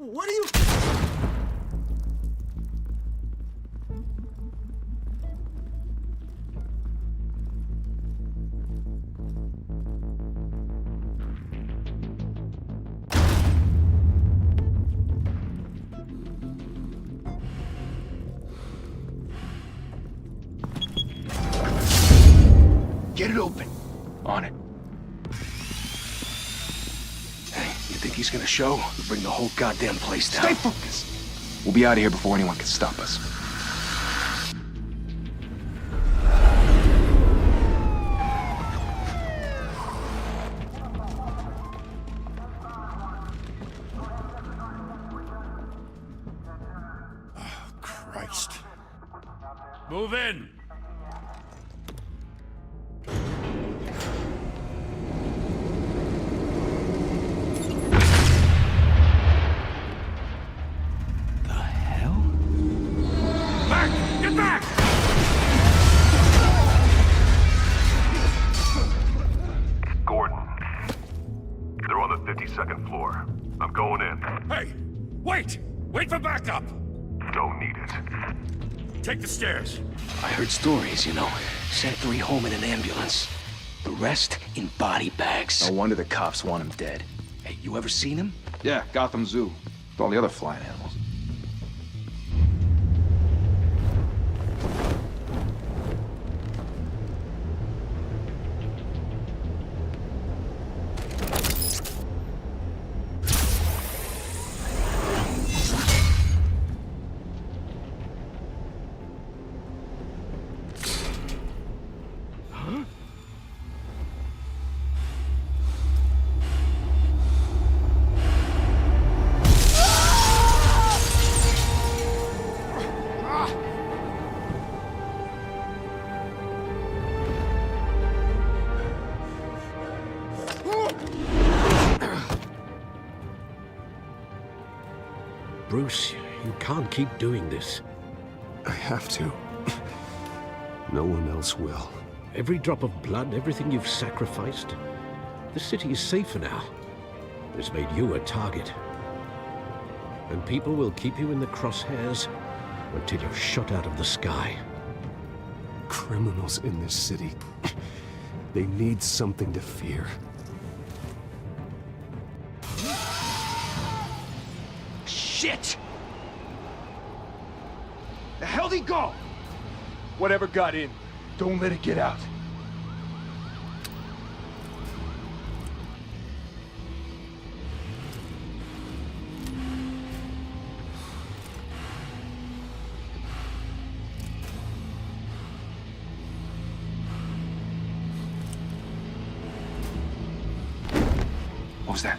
What are you... Get it open. On it. Hey, you think he's gonna show? We'll bring the whole goddamn place down. Stay focused. We'll be out of here before anyone can stop us. Oh, Christ. Move in! Get back! Gordon. They're on the 52nd floor. I'm going in. Hey! Wait! Wait for backup! Don't need it. Take the stairs. I heard stories, you know. Sent 3 home in an ambulance. The rest in body bags. No wonder the cops want him dead. Hey, you ever seen him? Yeah, Gotham Zoo. With all the other flying animals. Bruce, you can't keep doing this. I have to. No one else will. Every drop of blood, everything you've sacrificed. The city is safer now. It's made you a target. And people will keep you in the crosshairs until you're shot out of the sky. Criminals in this city. They need something to fear. Shit! The hell'd he go? Whatever got in, don't let it get out. What was that?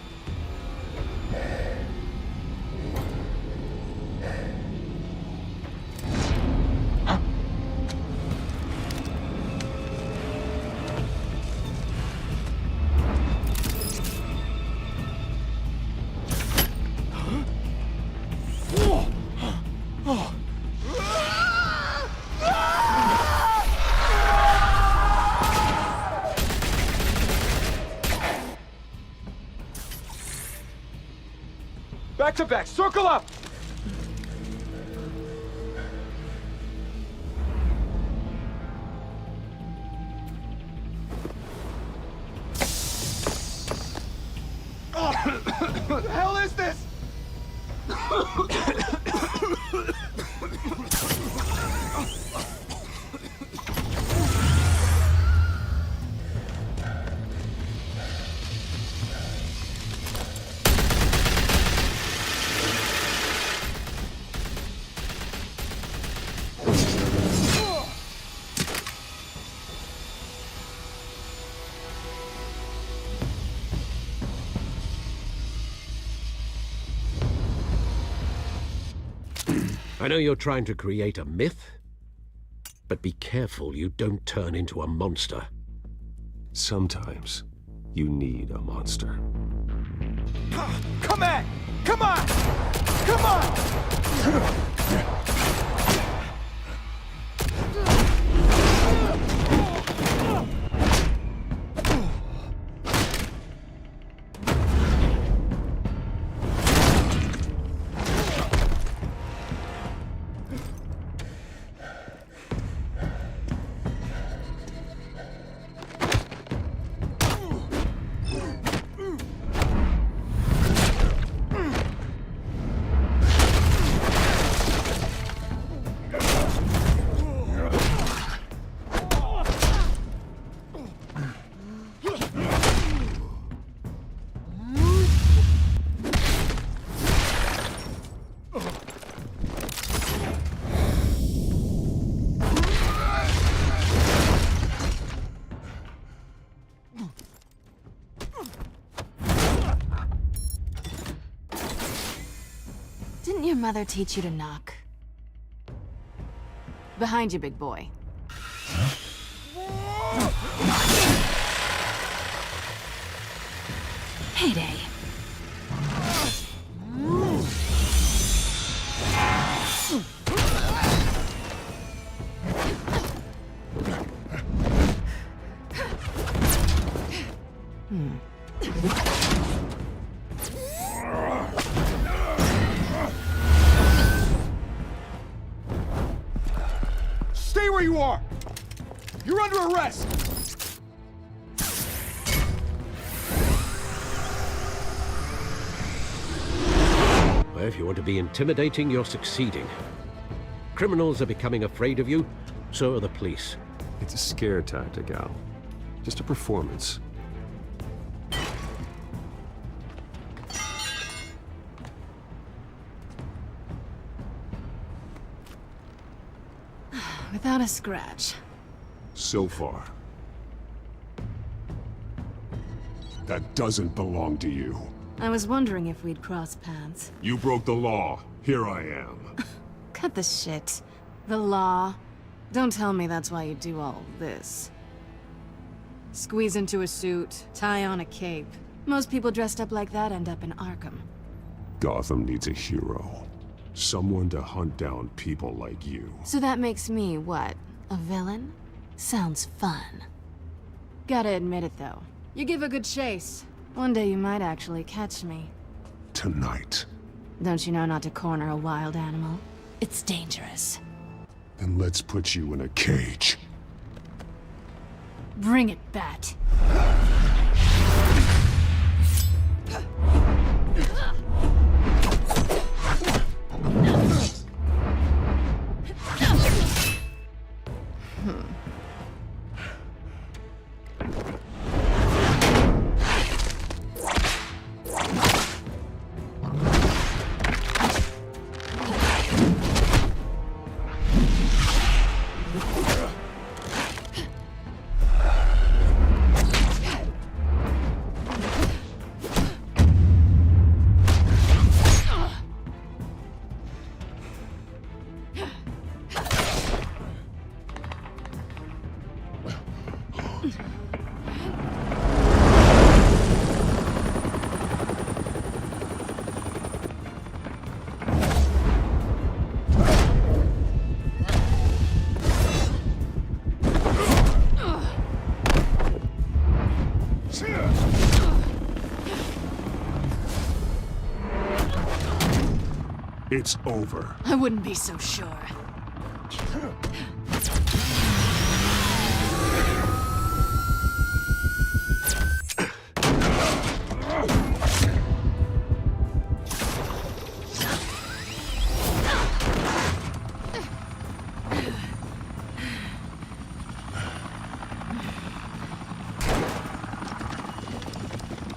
Back to back, circle up! What the hell is this? I know you're trying to create a myth, but be careful you don't turn into a monster. Sometimes you need a monster. Come on! Come on! Come on! mother teach you to knock? Behind you, big boy. Heyday. Stay where you are! You're under arrest! Well, if you want to be intimidating, you're succeeding. Criminals are becoming afraid of you, so are the police. It's a scare tactic, Al. Just a performance. Without a scratch. So far. That doesn't belong to you. I was wondering if we'd cross paths. You broke the law. Here I am. Cut the shit. The law. Don't tell me that's why you do all this. Squeeze into a suit, tie on a cape. Most people dressed up like that end up in Arkham. Gotham needs a hero. Someone to hunt down people like you. So that makes me, what, a villain? Sounds fun. Gotta admit it, though. You give a good chase. One day you might actually catch me. Tonight. Don't you know not to corner a wild animal? It's dangerous. Then let's put you in a cage. Bring it, Bat. It's over. I wouldn't be so sure.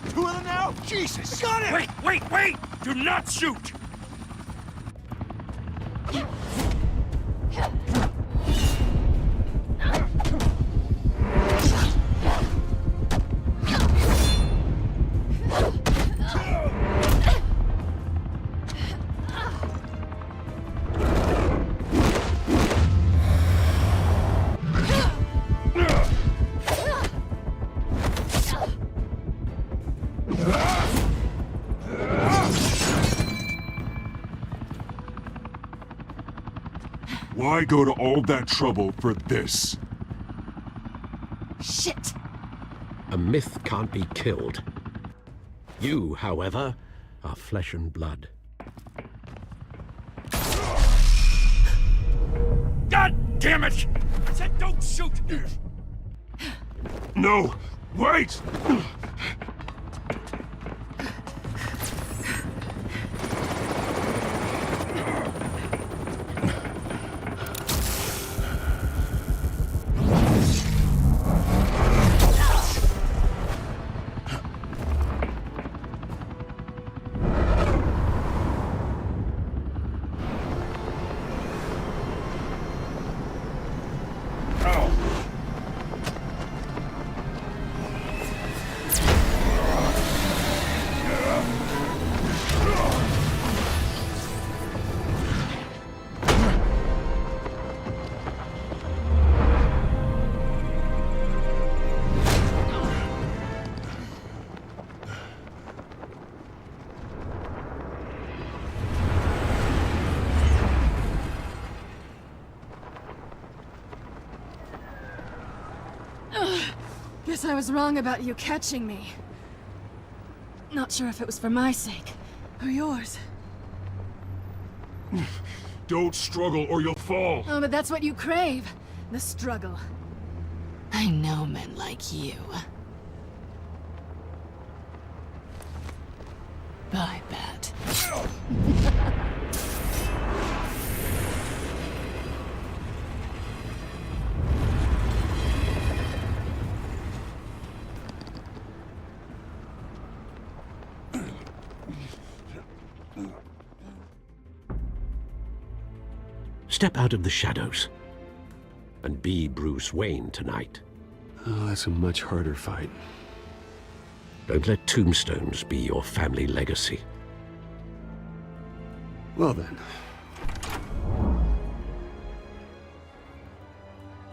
Two of them now? Jesus! Got it! Wait, wait, wait! Do not shoot! Why go to all that trouble for this? Shit! A myth can't be killed. You, however, are flesh and blood. God damn it! I said don't shoot! No! Wait! Guess I was wrong about you catching me. Not sure if it was for my sake, or yours. Don't struggle or you'll fall. Oh, but that's what you crave. The struggle. I know men like you. Bye, Bat. Step out of the shadows and be Bruce Wayne tonight. Oh, that's a much harder fight. Don't let tombstones be your family legacy. Well then.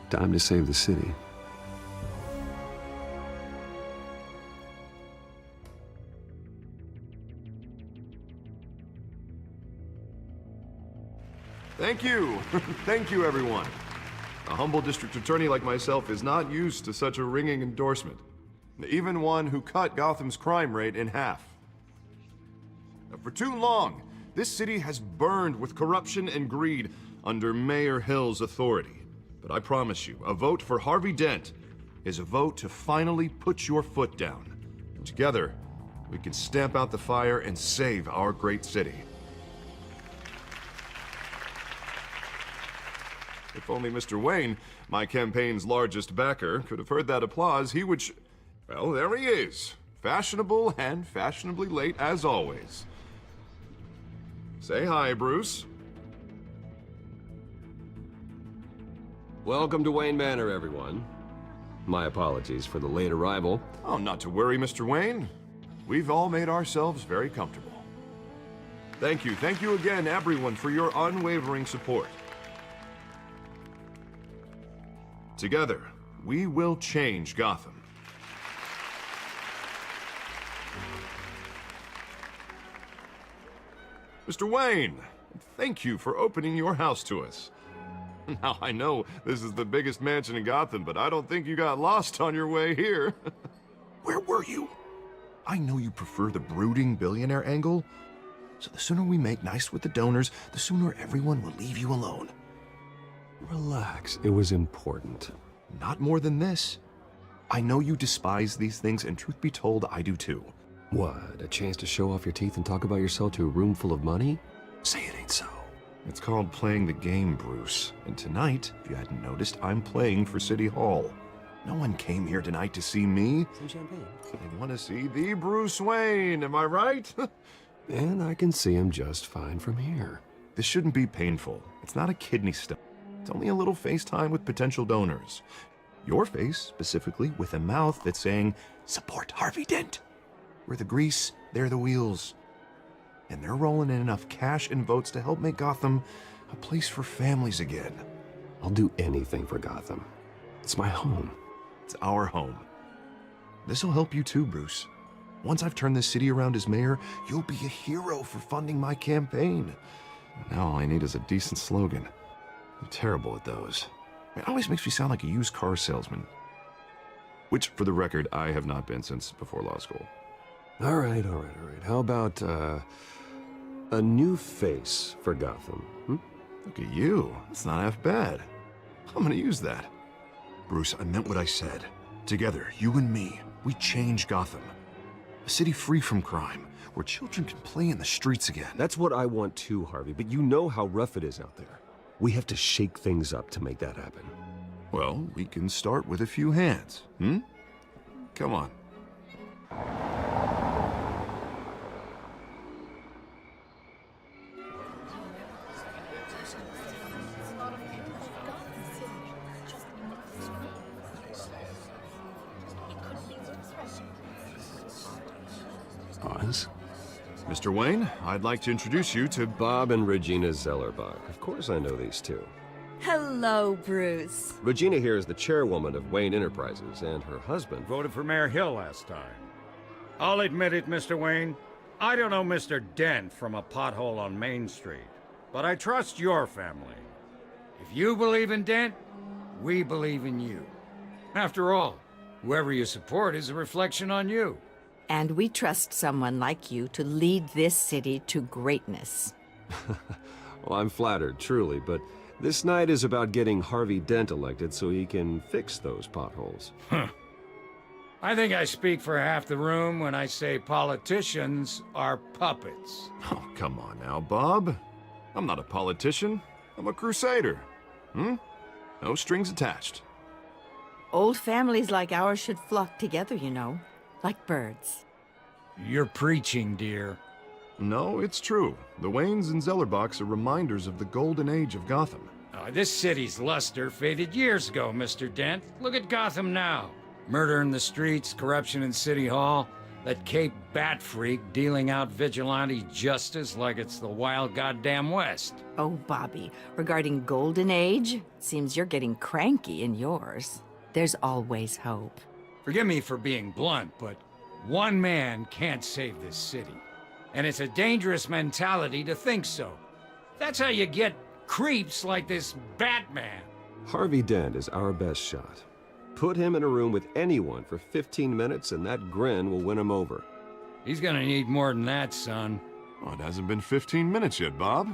Time to save the city. Thank you. Thank you, everyone. A humble district attorney like myself is not used to such a ringing endorsement. Even one who cut Gotham's crime rate in half. For too long, this city has burned with corruption and greed under Mayor Hill's authority. But I promise you, a vote for Harvey Dent is a vote to finally put your foot down. Together, we can stamp out the fire and save our great city. If only Mr. Wayne, my campaign's largest backer, could have heard that applause, he would well, there he is. Fashionable and fashionably late as always. Say hi, Bruce. Welcome to Wayne Manor, everyone. My apologies for the late arrival. Oh, not to worry, Mr. Wayne. We've all made ourselves very comfortable. Thank you again, everyone, for your unwavering support. Together, we will change Gotham. Mr. Wayne, thank you for opening your house to us. Now, I know this is the biggest mansion in Gotham, but I don't think you got lost on your way here. Where were you? I know you prefer the brooding billionaire angle, so the sooner we make nice with the donors, the sooner everyone will leave you alone. Relax, it was important. Not more than this. I know you despise these things, and truth be told, I do too. What, a chance to show off your teeth and talk about yourself to a room full of money? Say it ain't so. It's called playing the game, Bruce. And tonight, if you hadn't noticed, I'm playing for City Hall. No one came here tonight to see me. Some champagne. They want to see the Bruce Wayne, am I right? And I can see him just fine from here. This shouldn't be painful. It's not a kidney stone. It's only a little FaceTime with potential donors. Your face, specifically, with a mouth that's saying, support Harvey Dent. We're the grease, they're the wheels. And they're rolling in enough cash and votes to help make Gotham a place for families again. I'll do anything for Gotham. It's my home. It's our home. This'll help you too, Bruce. Once I've turned this city around as mayor, you'll be a hero for funding my campaign. Now all I need is a decent slogan. I'm terrible at those. It always makes me sound like a used car salesman. Which, for the record, I have not been since before law school. All right. How about, a new face for Gotham, Look at you. That's not half bad. I'm gonna use that. Bruce, I meant what I said. Together, you and me, we change Gotham. A city free from crime, where children can play in the streets again. That's what I want too, Harvey, but you know how rough it is out there. We have to shake things up to make that happen. Well, we can start with a few hands, Come on. Oz? Mr. Wayne, I'd like to introduce you to Bob and Regina Zellerbach. Of course I know these two. Hello, Bruce. Regina here is the chairwoman of Wayne Enterprises, and her husband... Voted for Mayor Hill last time. I'll admit it, Mr. Wayne. I don't know Mr. Dent from a pothole on Main Street, but I trust your family. If you believe in Dent, we believe in you. After all, whoever you support is a reflection on you. And we trust someone like you to lead this city to greatness. Well, I'm flattered, truly, but this night is about getting Harvey Dent elected so he can fix those potholes. I think I speak for half the room when I say politicians are puppets. Oh, come on now, Bob. I'm not a politician. I'm a crusader. No strings attached. Old families like ours should flock together, you know, like birds. You're preaching, dear. No, it's true. The Waynes and Zellerbachs are reminders of the golden age of Gotham. This city's luster faded years ago, Mr. Dent. Look at Gotham now. Murder in the streets, corruption in City Hall, that Cape Bat freak dealing out vigilante justice like it's the wild goddamn West. Oh, Bobby, regarding Golden Age, seems you're getting cranky in yours. There's always hope. Forgive me for being blunt, but one man can't save this city. And it's a dangerous mentality to think so. That's how you get creeps like this Batman. Harvey Dent is our best shot. Put him in a room with anyone for 15 minutes and that grin will win him over. He's gonna need more than that, son. Oh, it hasn't been 15 minutes yet, Bob.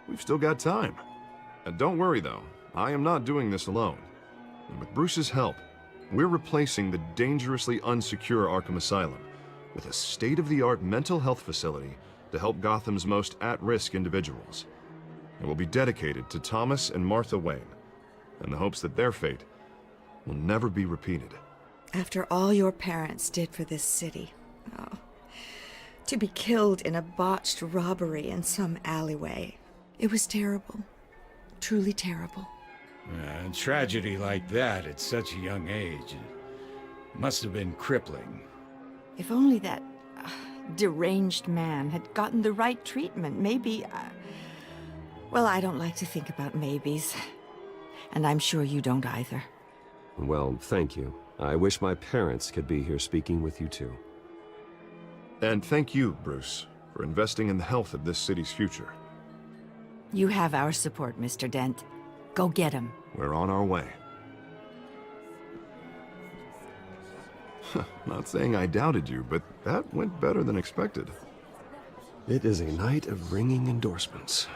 We've still got time. And don't worry, though. I am not doing this alone. And with Bruce's help, we're replacing the dangerously unsecure Arkham Asylum with a state-of-the-art mental health facility to help Gotham's most at-risk individuals. It will be dedicated to Thomas and Martha Wayne, in the hopes that their fate will never be repeated. After all your parents did for this city, oh, to be killed in a botched robbery in some alleyway, it was terrible. Truly terrible. A tragedy like that at such a young age must have been crippling. If only that deranged man had gotten the right treatment, maybe... well, I don't like to think about maybes. And I'm sure you don't either. Well, thank you. I wish my parents could be here speaking with you too. And thank you, Bruce, for investing in the health of this city's future. You have our support, Mr. Dent. Go get him. We're on our way. Not saying I doubted you, but that went better than expected. It is a night of ringing endorsements.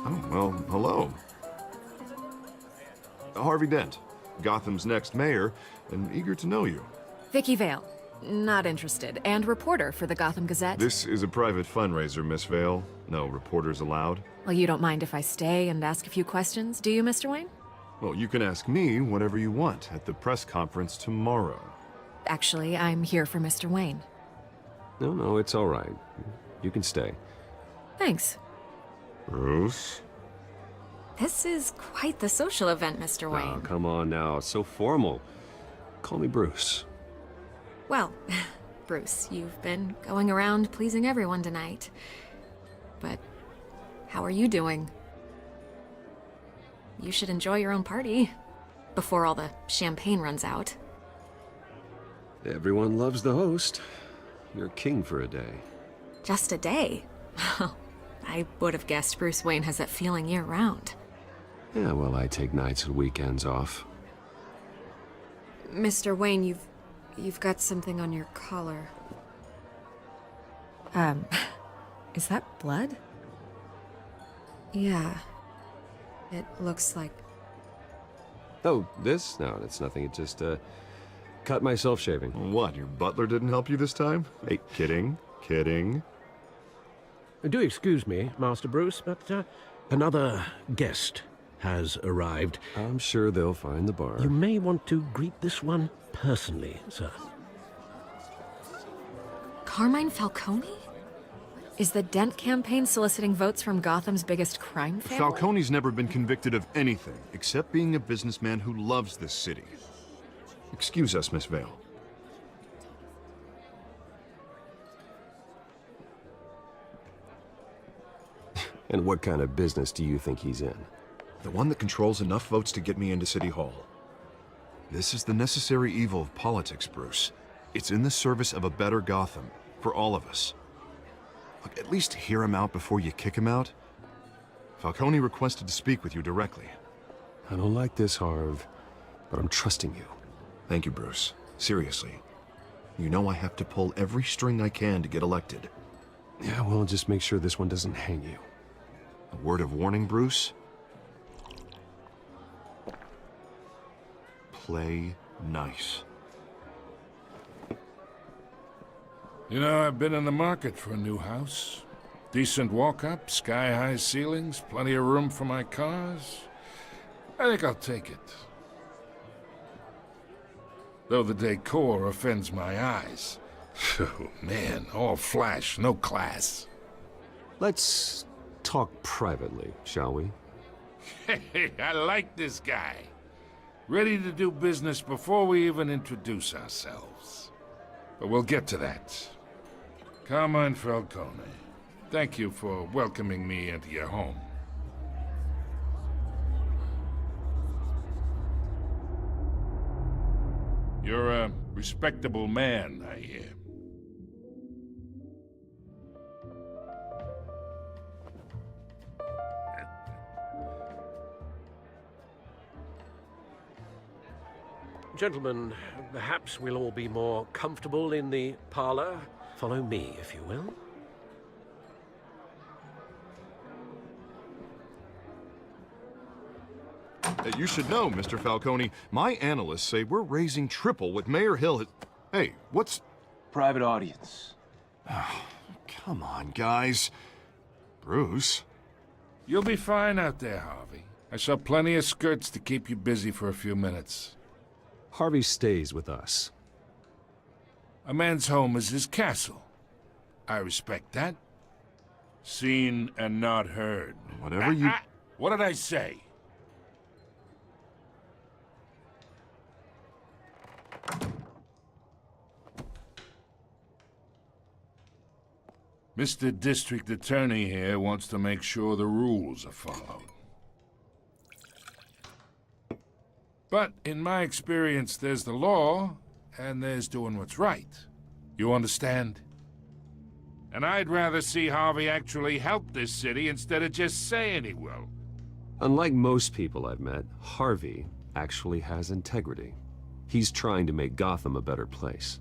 Oh, well, hello. Harvey Dent, Gotham's next mayor, and eager to know you. Vicky Vale. Not interested. And reporter for the Gotham Gazette. This is a private fundraiser, Miss Vale. No reporters allowed. Well, you don't mind if I stay and ask a few questions, do you, Mr. Wayne? Well, you can ask me whatever you want at the press conference tomorrow. Actually, I'm here for Mr. Wayne. No, it's all right. You can stay. Thanks. Bruce? This is quite the social event, Mr. Wayne. Oh, come on now. It's so formal. Call me Bruce. Well, Bruce, you've been going around pleasing everyone tonight. But how are you doing? You should enjoy your own party before all the champagne runs out. Everyone loves the host. You're king for a day. Just a day? I would have guessed Bruce Wayne has that feeling year-round. Yeah, well, I take nights and weekends off. Mr. Wayne, you've got something on your collar. Is that blood? Yeah. It looks like... Oh, this? No, that's nothing. It just, cut myself shaving. What, your butler didn't help you this time? Hey, kidding. Do excuse me, Master Bruce, but another guest has arrived. I'm sure they'll find the bar. You may want to greet this one personally, sir. Carmine Falcone? Is the Dent campaign soliciting votes from Gotham's biggest crime family? Falcone's never been convicted of anything except being a businessman who loves this city. Excuse us, Miss Vale. And what kind of business do you think he's in? The one that controls enough votes to get me into City Hall. This is the necessary evil of politics, Bruce. It's in the service of a better Gotham, for all of us. Look, at least hear him out before you kick him out. Falcone requested to speak with you directly. I don't like this, Harv, but I'm trusting you. Thank you, Bruce. Seriously. You know I have to pull every string I can to get elected. Yeah, well, just make sure this one doesn't hang you. A word of warning, Bruce? Play nice. You know, I've been in the market for a new house. Decent walk-up, sky-high ceilings, plenty of room for my cars. I think I'll take it. Though the decor offends my eyes. Oh, man, all flash, no class. Let's talk privately, shall we? Hey, I like this guy. Ready to do business before we even introduce ourselves. But we'll get to that. Carmine Falcone, thank you for welcoming me into your home. You're a respectable man, I hear. Gentlemen, perhaps we'll all be more comfortable in the parlor. Follow me, if you will. You should know, Mr. Falcone, my analysts say we're raising triple what Mayor Hill has... Hey, what's... Private audience. Come on, guys. Bruce? You'll be fine out there, Harvey. I saw plenty of skirts to keep you busy for a few minutes. Harvey stays with us. A man's home is his castle. I respect that. Seen and not heard. Whatever you... What did I say? Mr. District Attorney here wants to make sure the rules are followed. But in my experience, there's the law, and there's doing what's right. You understand? And I'd rather see Harvey actually help this city instead of just saying he will. Unlike most people I've met, Harvey actually has integrity. He's trying to make Gotham a better place.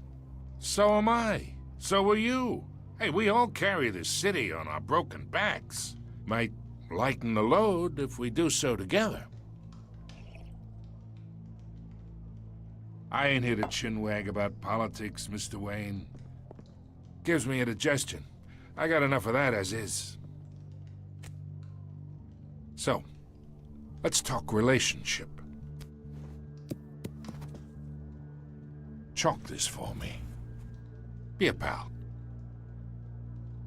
So am I. So are you. Hey, we all carry this city on our broken backs. Might lighten the load if we do so together. I ain't here to chinwag about politics, Mr. Wayne. Gives me indigestion. I got enough of that as is. So, let's talk relationship. Chalk this for me. Be a pal.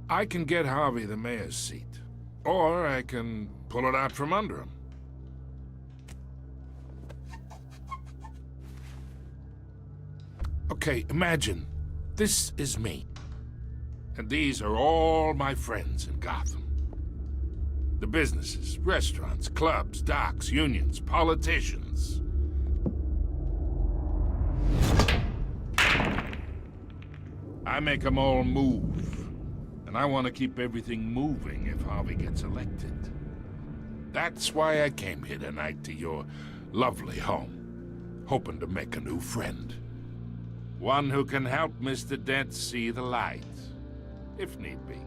I can get Harvey the mayor's seat, or I can pull it out from under him. Okay, imagine this is me, and these are all my friends in Gotham. The businesses, restaurants, clubs, docks, unions, politicians. I make them all move. And I want to keep everything moving if Harvey gets elected. That's why I came here tonight to your lovely home, hoping to make a new friend. One who can help Mr. Dent see the light, if need be.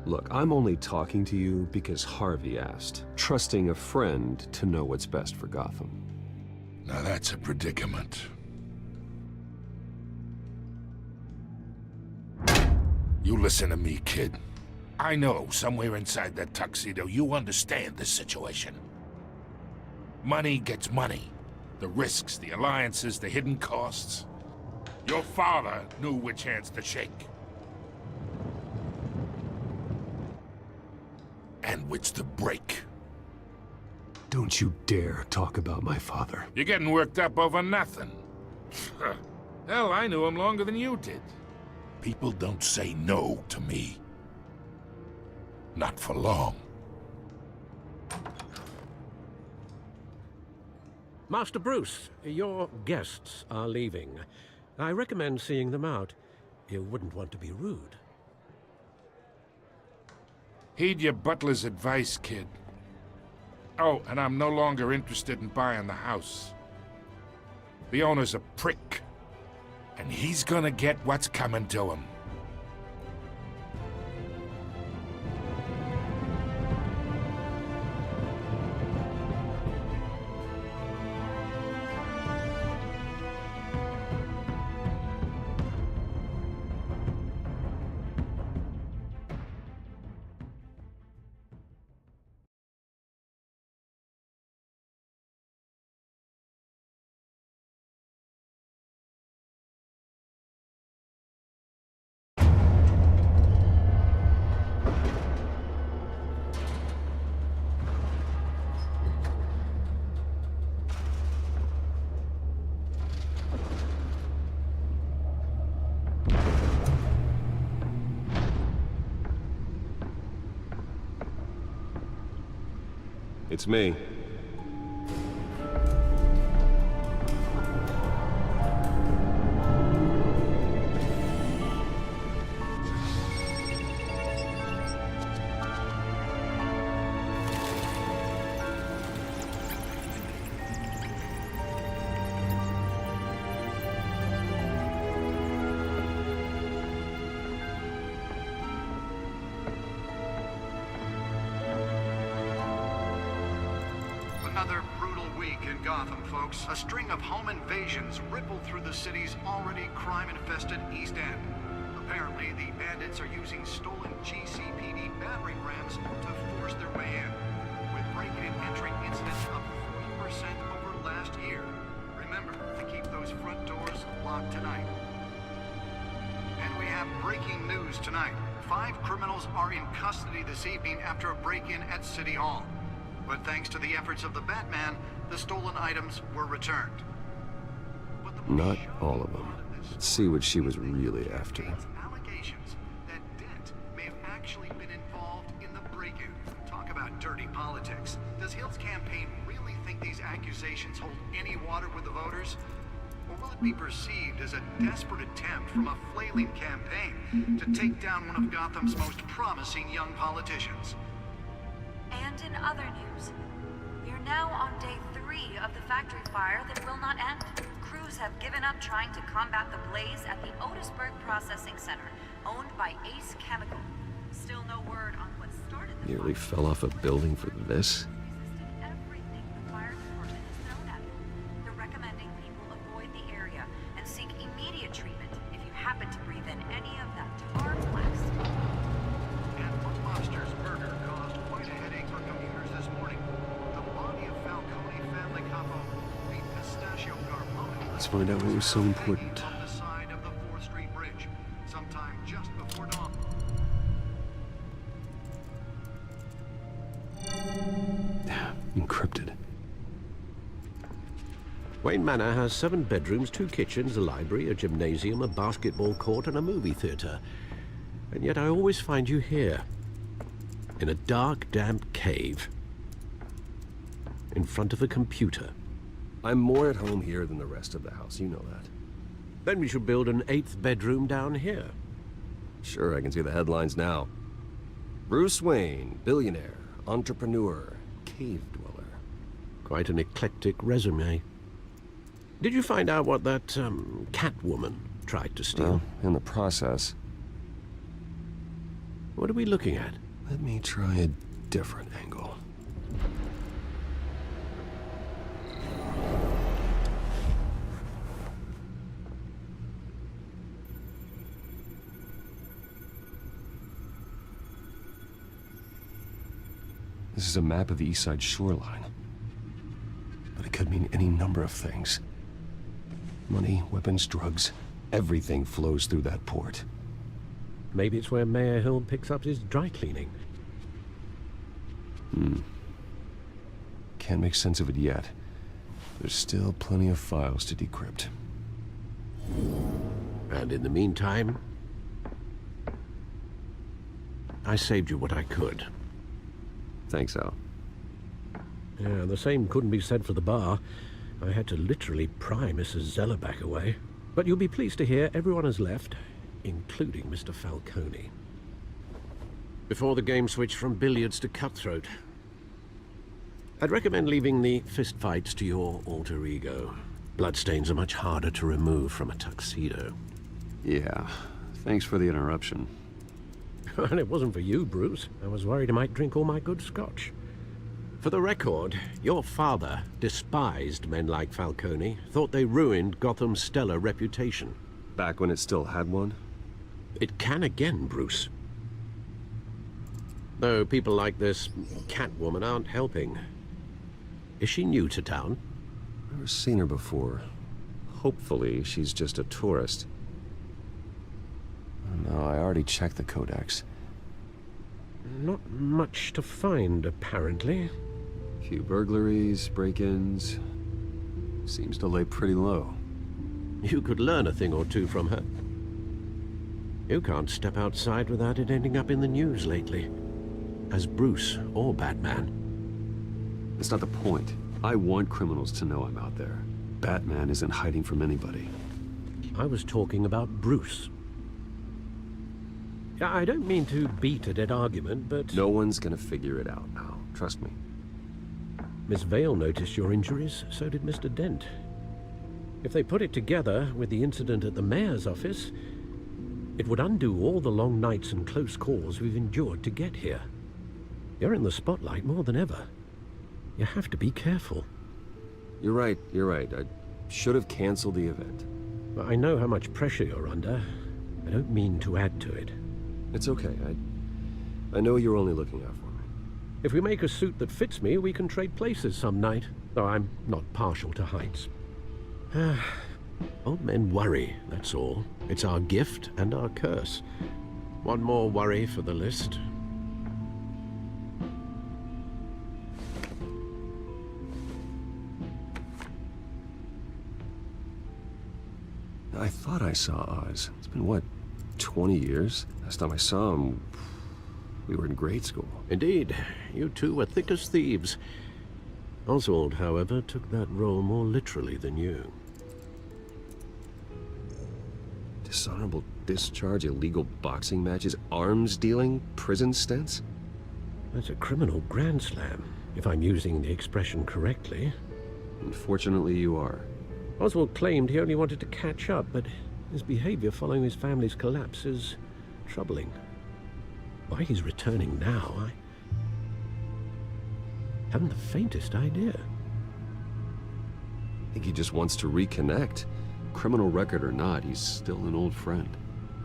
Look, I'm only talking to you because Harvey asked, trusting a friend to know what's best for Gotham. Now that's a predicament. You listen to me, kid. I know somewhere inside that tuxedo you understand this situation. Money gets money. The risks, the alliances, the hidden costs. Your father knew which hands to shake. And which to break. Don't you dare talk about my father. You're getting worked up over nothing. Hell, I knew him longer than you did. People don't say no to me. Not for long. Master Bruce, your guests are leaving. I recommend seeing them out. You wouldn't want to be rude. Heed your butler's advice, kid. Oh, and I'm no longer interested in buying the house. The owner's a prick, and he's gonna get what's coming to him. It's me. Another brutal week in Gotham, folks. A string of home invasions rippled through the city's already crime-infested East End. Apparently, the bandits are using stolen GCPD battering rams to force their way in, with break-in and entry incidents up 40% over last year. Remember to keep those front doors locked tonight. And we have breaking news tonight. 5 criminals are in custody this evening after a break-in at City Hall. But thanks to the efforts of the Batman, the stolen items were returned. Not all of them. Let's see what she was really after. Allegations that Dent may have actually been involved in the break-in. Talk about dirty politics. Does Hill's campaign really think these accusations hold any water with the voters? Or will it be perceived as a desperate attempt from a flailing campaign to take down one of Gotham's most promising young politicians? And in other news, we are now on day 3 of the factory fire that will not end. Crews have given up trying to combat the blaze at the Otisburg Processing Center, owned by Ace Chemical. Still no word on what started the Nearly fell off a building for this? everything the fire department has thrown at it. They're recommending people avoid the area and seek immediate treatment if you happen to breathe in any of that tar blast. And one monster's murder caused quite a headache for commuters this morning. The body of Falcone family capo, the Pistachio Garmone, Let's find out what was so important. on the side of the 4th Street Bridge, sometime just before dawn. Encrypted. Wayne Manor has 7 bedrooms, 2 kitchens, a library, a gymnasium, a basketball court, and a movie theater. And yet I always find you here, in a dark, damp cave, in front of a computer. I'm more at home here than the rest of the house, you know that. Then we should build an 8th bedroom down here. Sure, I can see the headlines now. Bruce Wayne, billionaire, entrepreneur, cave dweller. Quite an eclectic resume. Did you find out what that, Catwoman tried to steal? Well, in the process. What are we looking at? Let me try a different angle. This is a map of the East Side shoreline. But it could mean any number of things. Money, weapons, drugs, everything flows through that port. Maybe it's where Mayor Hill picks up his dry cleaning. Can't make sense of it yet. There's still plenty of files to decrypt. And in the meantime, I saved you what I could. Thanks, Al. Yeah, the same couldn't be said for the bar. I had to literally pry Mrs. Zellerback away. But you'll be pleased to hear everyone has left, including Mr. Falcone. before the game switched from billiards to cutthroat. I'd recommend leaving the fistfights to your alter ego. Bloodstains are much harder to remove from a tuxedo. Yeah, thanks for the interruption. And it wasn't for you, Bruce. I was worried I might drink all my good scotch. For the record, your father despised men like Falcone, thought they ruined Gotham's stellar reputation. Back when it still had one? It can again, Bruce. Though people like this Catwoman aren't helping. Is she new to town? Never seen her before. Hopefully, she's just a tourist. No, I already checked the codex. Not much to find, apparently. Few burglaries, break-ins. Seems to lay pretty low. You could learn a thing or two from her. You can't step outside without it ending up in the news lately. As Bruce or Batman. That's not the point. I want criminals to know I'm out there. Batman isn't hiding from anybody. I was talking about Bruce. I don't mean to beat a dead argument, but... No one's gonna figure it out now. Trust me. Miss Vale noticed your injuries, so did Mr. Dent. If they put it together with the incident at the mayor's office, it would undo all the long nights and close calls we've endured to get here. You're in the spotlight more than ever. You have to be careful. You're right. I should have canceled the event. But I know how much pressure you're under. I don't mean to add to it. It's okay. I know you're only looking out for me. If we make a suit that fits me, we can trade places some night. Though I'm not partial to heights. Old men worry, that's all. It's our gift and our curse. One more worry for the list. I thought I saw Oz. It's been, what, 20 years? Last time I saw him, we were in grade school. Indeed. You two were thick as thieves. Oswald, however, took that role more literally than you. Dishonorable discharge, illegal boxing matches, arms dealing, prison stints? That's a criminal grand slam, if I'm using the expression correctly. Unfortunately, you are. Oswald claimed he only wanted to catch up, but his behavior following his family's collapse is troubling. Why he's returning now, I haven't the faintest idea. I think he just wants to reconnect. Criminal record or not, he's still an old friend.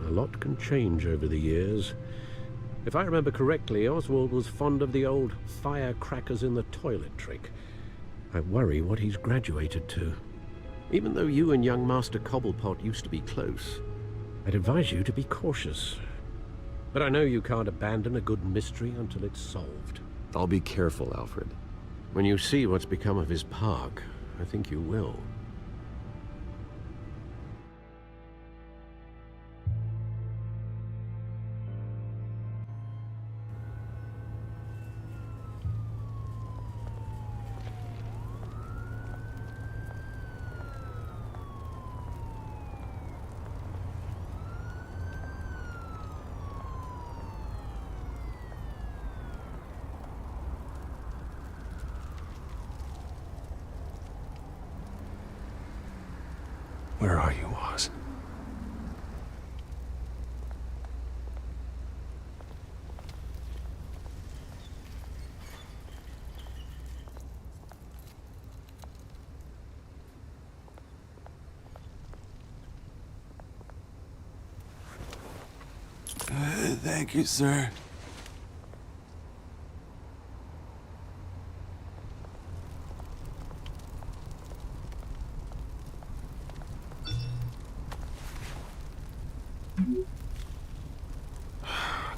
A lot can change over the years. If I remember correctly, Oswald was fond of the old firecrackers in the toilet trick. I worry what he's graduated to. Even though you and young Master Cobblepot used to be close, I'd advise you to be cautious. But I know you can't abandon a good mystery until it's solved. I'll be careful, Alfred. When you see what's become of his park, I think you will. Where are you, Oz? Thank you, sir.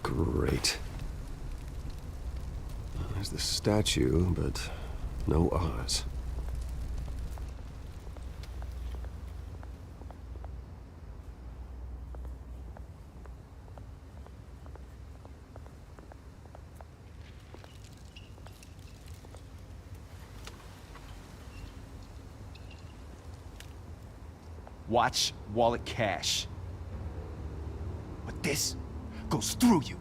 Great. There's the statue, but no Oz. Watch wallet cash. But this goes through you.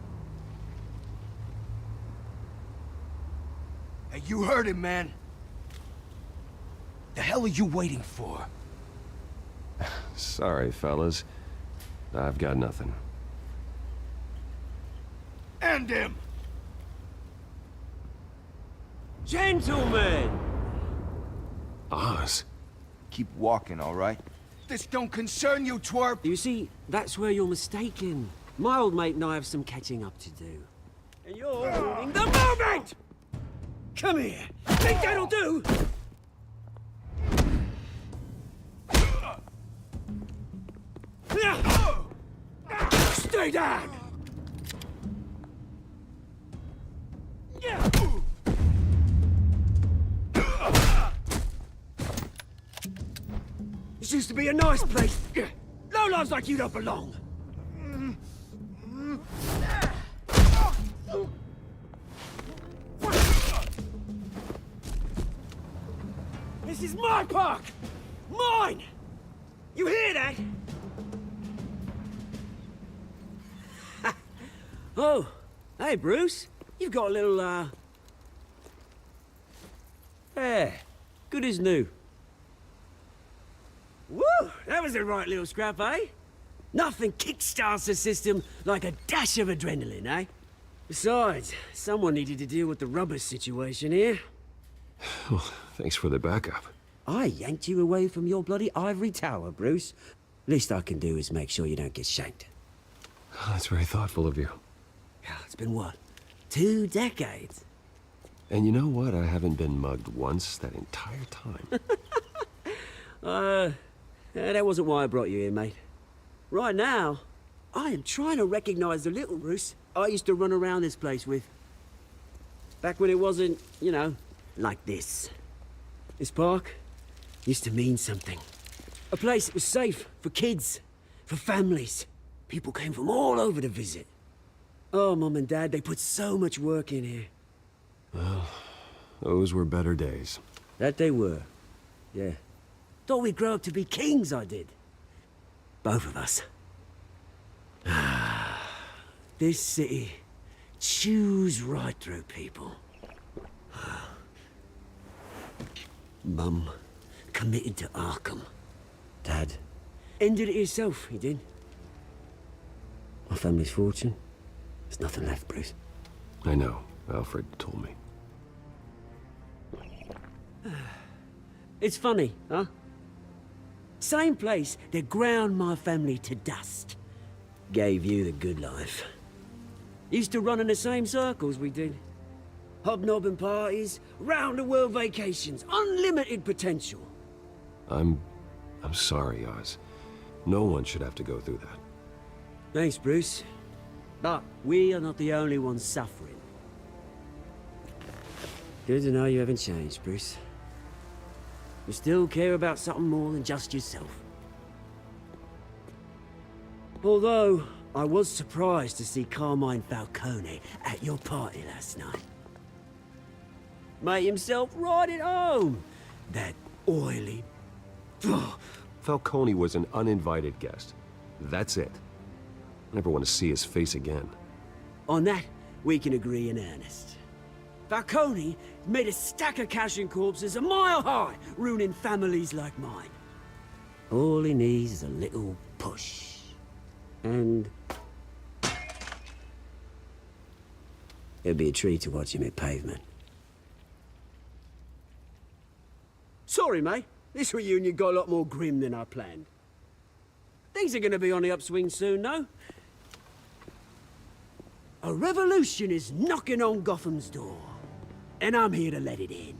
Hey, you heard him, man. The hell are you waiting for? Sorry, fellas. I've got nothing. End him! Gentlemen! Oz. Keep walking, all right? This don't concern you, twerp! You see, that's where you're mistaken. My old mate and I have some catching up to do. And you're ruining the moment! Come here! Think that'll do? Stay down! This used to be a nice place. Lowlifes like you don't belong. This is my park! Mine! You hear that? Oh, hey, Bruce. You've got a little, Yeah, good as new. Woo! That was a right little scrap, eh? Nothing kickstarts the system like a dash of adrenaline, eh? Besides, someone needed to deal with the rubber situation here. Well, thanks for the backup. I yanked you away from your bloody ivory tower, Bruce. Least I can do is make sure you don't get shanked. That's very thoughtful of you. Yeah, it's been what? 2 decades? And you know what? I haven't been mugged once that entire time. That wasn't why I brought you here, mate. Right now, I am trying to recognize the little Bruce I used to run around this place with. Back when it wasn't, you know, like this. This park used to mean something. A place that was safe for kids, for families. People came from all over to visit. Oh, Mum and Dad, they put so much work in here. Well, those were better days. That they were, yeah. Thought we'd grow up to be kings, I did. Both of us. This city chews right through people. Mum committed to Arkham. Dad ended it himself, he did. My family's fortune. There's nothing left, Bruce. I know. Alfred told me. It's funny, huh? Same place that ground my family to dust. Gave you the good life. Used to run in the same circles we did. Hobnobbing parties, round-the-world vacations, unlimited potential. I'm sorry, Oz. No one should have to go through that. Thanks, Bruce. But we are not the only ones suffering. Good to know you haven't changed, Bruce. You still care about something more than just yourself. Although, I was surprised to see Carmine Falcone at your party last night. Made himself right at home. That oily... Falcone was an uninvited guest. That's it. Never want to see his face again. On that, we can agree in earnest. Falcone made a stack of cash and corpses a mile high, ruining families like mine. All he needs is a little push. And... it'd be a treat to watch him hit pavement. Sorry, mate. This reunion got a lot more grim than I planned. Things are gonna be on the upswing soon, no? A revolution is knocking on Gotham's door, and I'm here to let it in.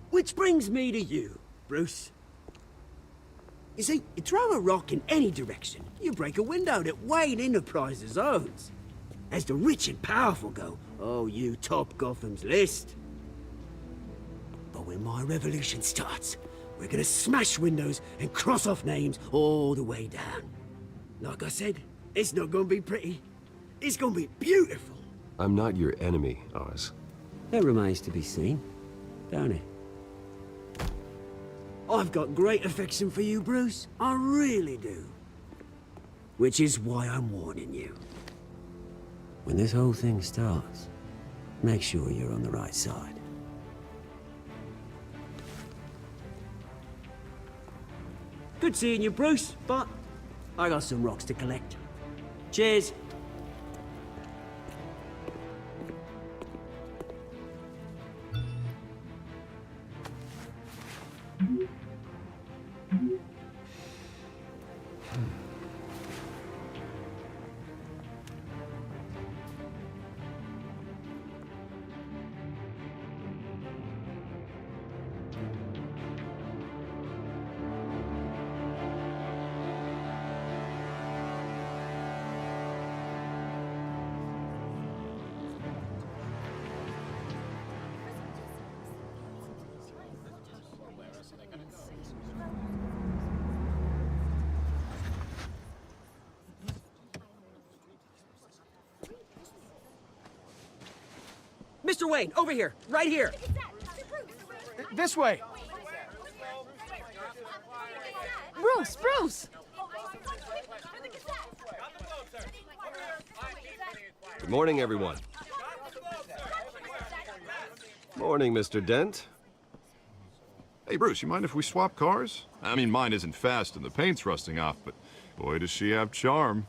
Which brings me to you, Bruce. You see, you throw a rock in any direction, you break a window that Wayne Enterprises owns. As the rich and powerful go, oh, you top Gotham's list. But when my revolution starts, we're gonna smash windows and cross off names all the way down. Like I said, it's not gonna be pretty. It's gonna be beautiful. I'm not your enemy, Oz. That remains to be seen, don't it? I've got great affection for you, Bruce. I really do. Which is why I'm warning you. When this whole thing starts, Make sure you're on the right side. Good seeing you, Bruce, but I got some rocks to collect. Cheers. Mr. Wayne, over here, right here. This way. Bruce! Good morning, everyone. Morning, Mr. Dent. Hey, Bruce, you mind if we swap cars? I mean, mine isn't fast and the paint's rusting off, but boy, does she have charm.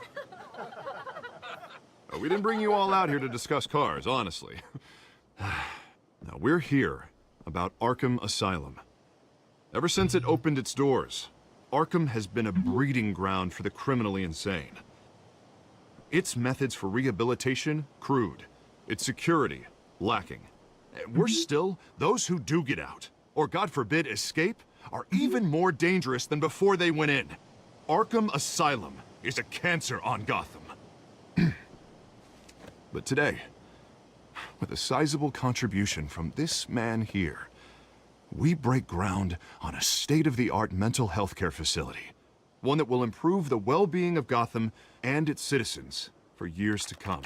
We didn't bring you all out here to discuss cars, honestly. Now, we're here about Arkham Asylum. Ever since it opened its doors, Arkham has been a breeding ground for the criminally insane. Its methods for rehabilitation, crude. Its security, lacking. Worse still, those who do get out, or God forbid escape, are even more dangerous than before they went in. Arkham Asylum is a cancer on Gotham. But today, with a sizable contribution from this man here, we break ground on a state-of-the-art mental health care facility. One that will improve the well-being of Gotham and its citizens for years to come.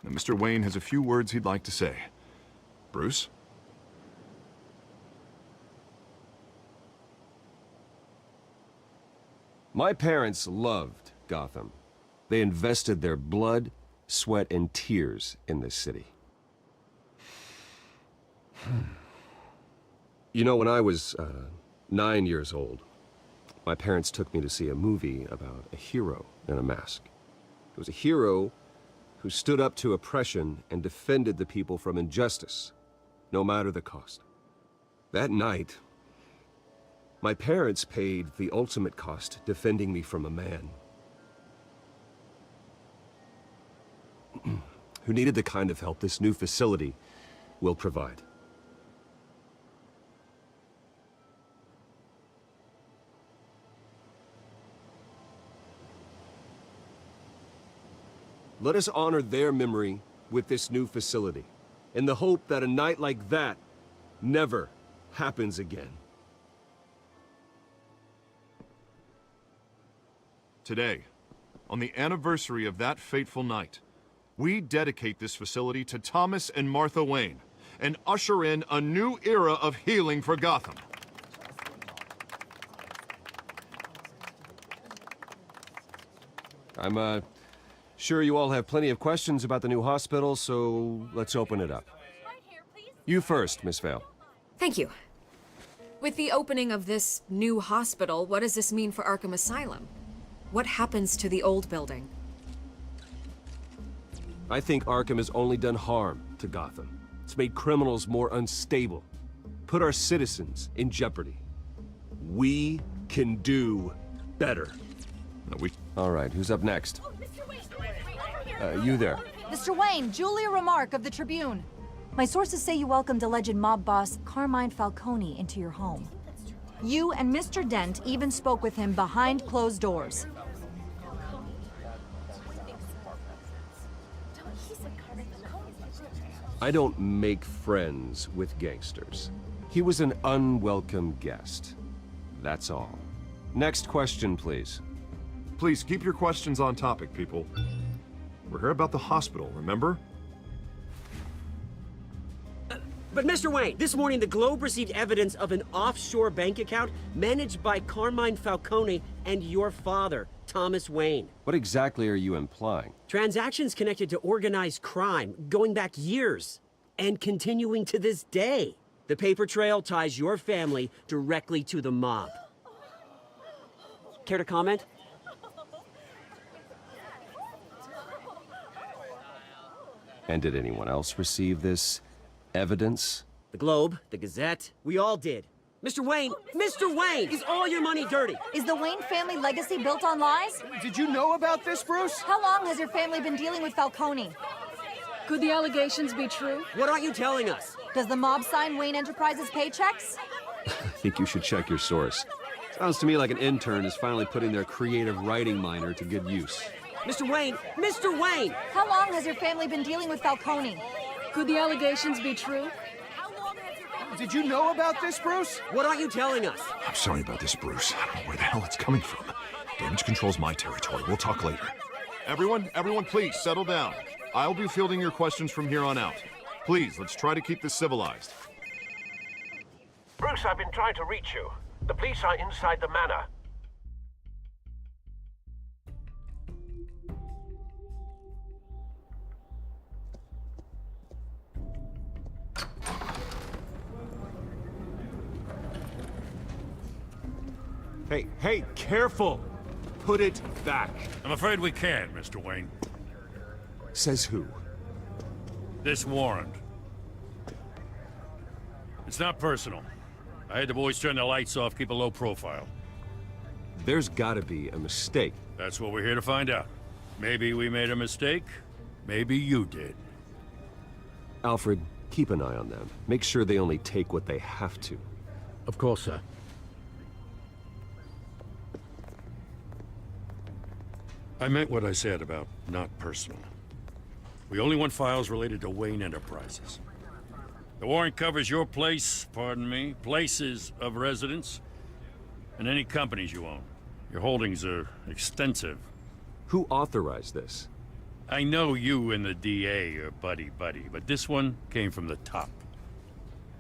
Now, Mr. Wayne has a few words he'd like to say. Bruce? My parents loved Gotham. They invested their blood, sweat, and tears in this city. You know, when I was 9 years old, my parents took me to see a movie about a hero in a mask. It was a hero who stood up to oppression and defended the people from injustice, no matter the cost. That night, my parents paid the ultimate cost defending me from a man who needed the kind of help this new facility will provide. Let us honor their memory with this new facility, in the hope that a night like that never happens again. Today, on the anniversary of that fateful night, we dedicate this facility to Thomas and Martha Wayne and usher in a new era of healing for Gotham. I'm sure you all have plenty of questions about the new hospital, so let's open it up. You first, Miss Vale. Thank you. With the opening of this new hospital, what does this mean for Arkham Asylum? What happens to the old building? I think Arkham has only done harm to Gotham. It's made criminals more unstable, put our citizens in jeopardy. We can do better. All right, who's up next? You there. Mr. Wayne, Julia Remark of the Tribune. My sources say you welcomed alleged mob boss Carmine Falcone into your home. You and Mr. Dent even spoke with him behind closed doors. I don't make friends with gangsters. He was an unwelcome guest. That's all. Next question, please. Please, keep your questions on topic, people. We're here about the hospital, remember? But Mr. Wayne, this morning the Globe received evidence of an offshore bank account managed by Carmine Falcone and your father. Thomas Wayne. What exactly are you implying? Transactions connected to organized crime, going back years, and continuing to this day. The paper trail ties your family directly to the mob. Care to comment? And did anyone else receive this evidence? The Globe, the Gazette, we all did. Mr. Wayne, is all your money dirty? Is the Wayne family legacy built on lies? Did you know about this, Bruce? How long has your family been dealing with Falcone? Could the allegations be true? What aren't you telling us? Does the mob sign Wayne Enterprises paychecks? I think you should check your source. Sounds to me like an intern is finally putting their creative writing minor to good use. Mr. Wayne! How long has your family been dealing with Falcone? Could the allegations be true? Did you know about this, Bruce? What aren't you telling us? I'm sorry about this, Bruce. I don't know where the hell it's coming from. Damage control's my territory. We'll talk later. Everyone, please settle down. I'll be fielding your questions from here on out. Please, let's try to keep this civilized. Bruce, I've been trying to reach you. The police are inside the manor. Hey, careful! Put it back. I'm afraid we can't, Mr. Wayne. Says who? This warrant. It's not personal. I had the boys turn the lights off, keep a low profile. There's gotta be a mistake. That's what we're here to find out. Maybe we made a mistake. Maybe you did. Alfred, keep an eye on them. Make sure they only take what they have to. Of course, sir. I meant what I said about not personal. We only want files related to Wayne Enterprises. The warrant covers your places of residence, and any companies you own. Your holdings are extensive. Who authorized this? I know you and the DA are buddy-buddy, but this one came from the top.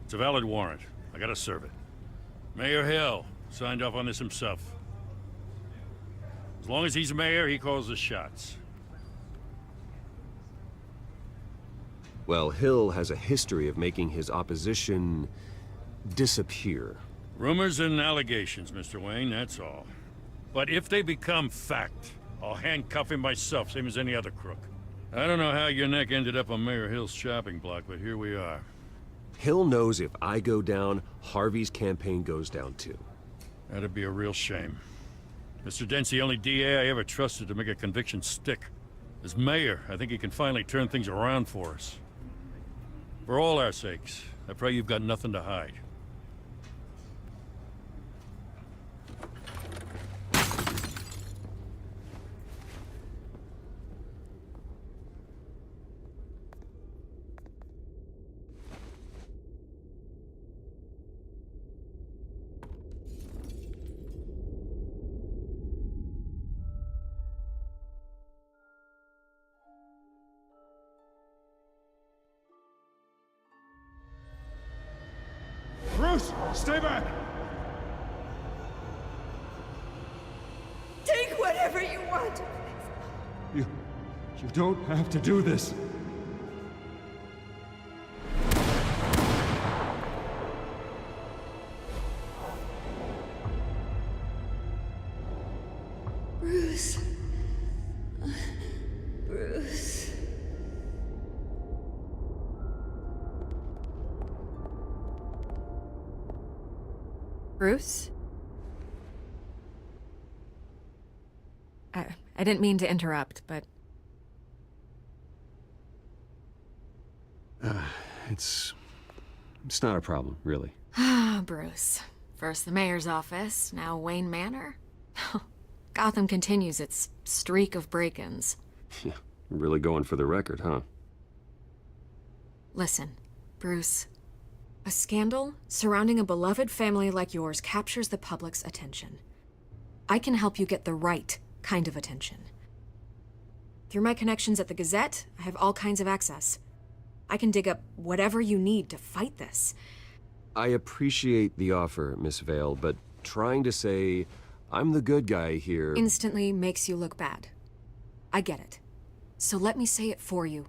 It's a valid warrant. I gotta serve it. Mayor Hill signed off on this himself. As long as he's mayor, he calls the shots. Well, Hill has a history of making his opposition disappear. Rumors and allegations, Mr. Wayne, that's all. But if they become fact, I'll handcuff him myself, same as any other crook. I don't know how your neck ended up on Mayor Hill's chopping block, but here we are. Hill knows if I go down, Harvey's campaign goes down too. That'd be a real shame. Mr. Dent's the only DA I ever trusted to make a conviction stick. As mayor, I think he can finally turn things around for us. For all our sakes, I pray you've got nothing to hide. Bruce, stay back! Take whatever you want. You don't have to do this. Bruce. Bruce. Bruce? I didn't mean to interrupt, but... It's not a problem, really. Ah, Bruce. First the mayor's office, now Wayne Manor. Gotham continues its streak of break-ins. Yeah, really going for the record, huh? Listen, Bruce. A scandal surrounding a beloved family like yours captures the public's attention. I can help you get the right kind of attention. Through my connections at the Gazette, I have all kinds of access. I can dig up whatever you need to fight this. I appreciate the offer, Miss Vale, but trying to say I'm the good guy here. Instantly makes you look bad. I get it. So let me say it for you.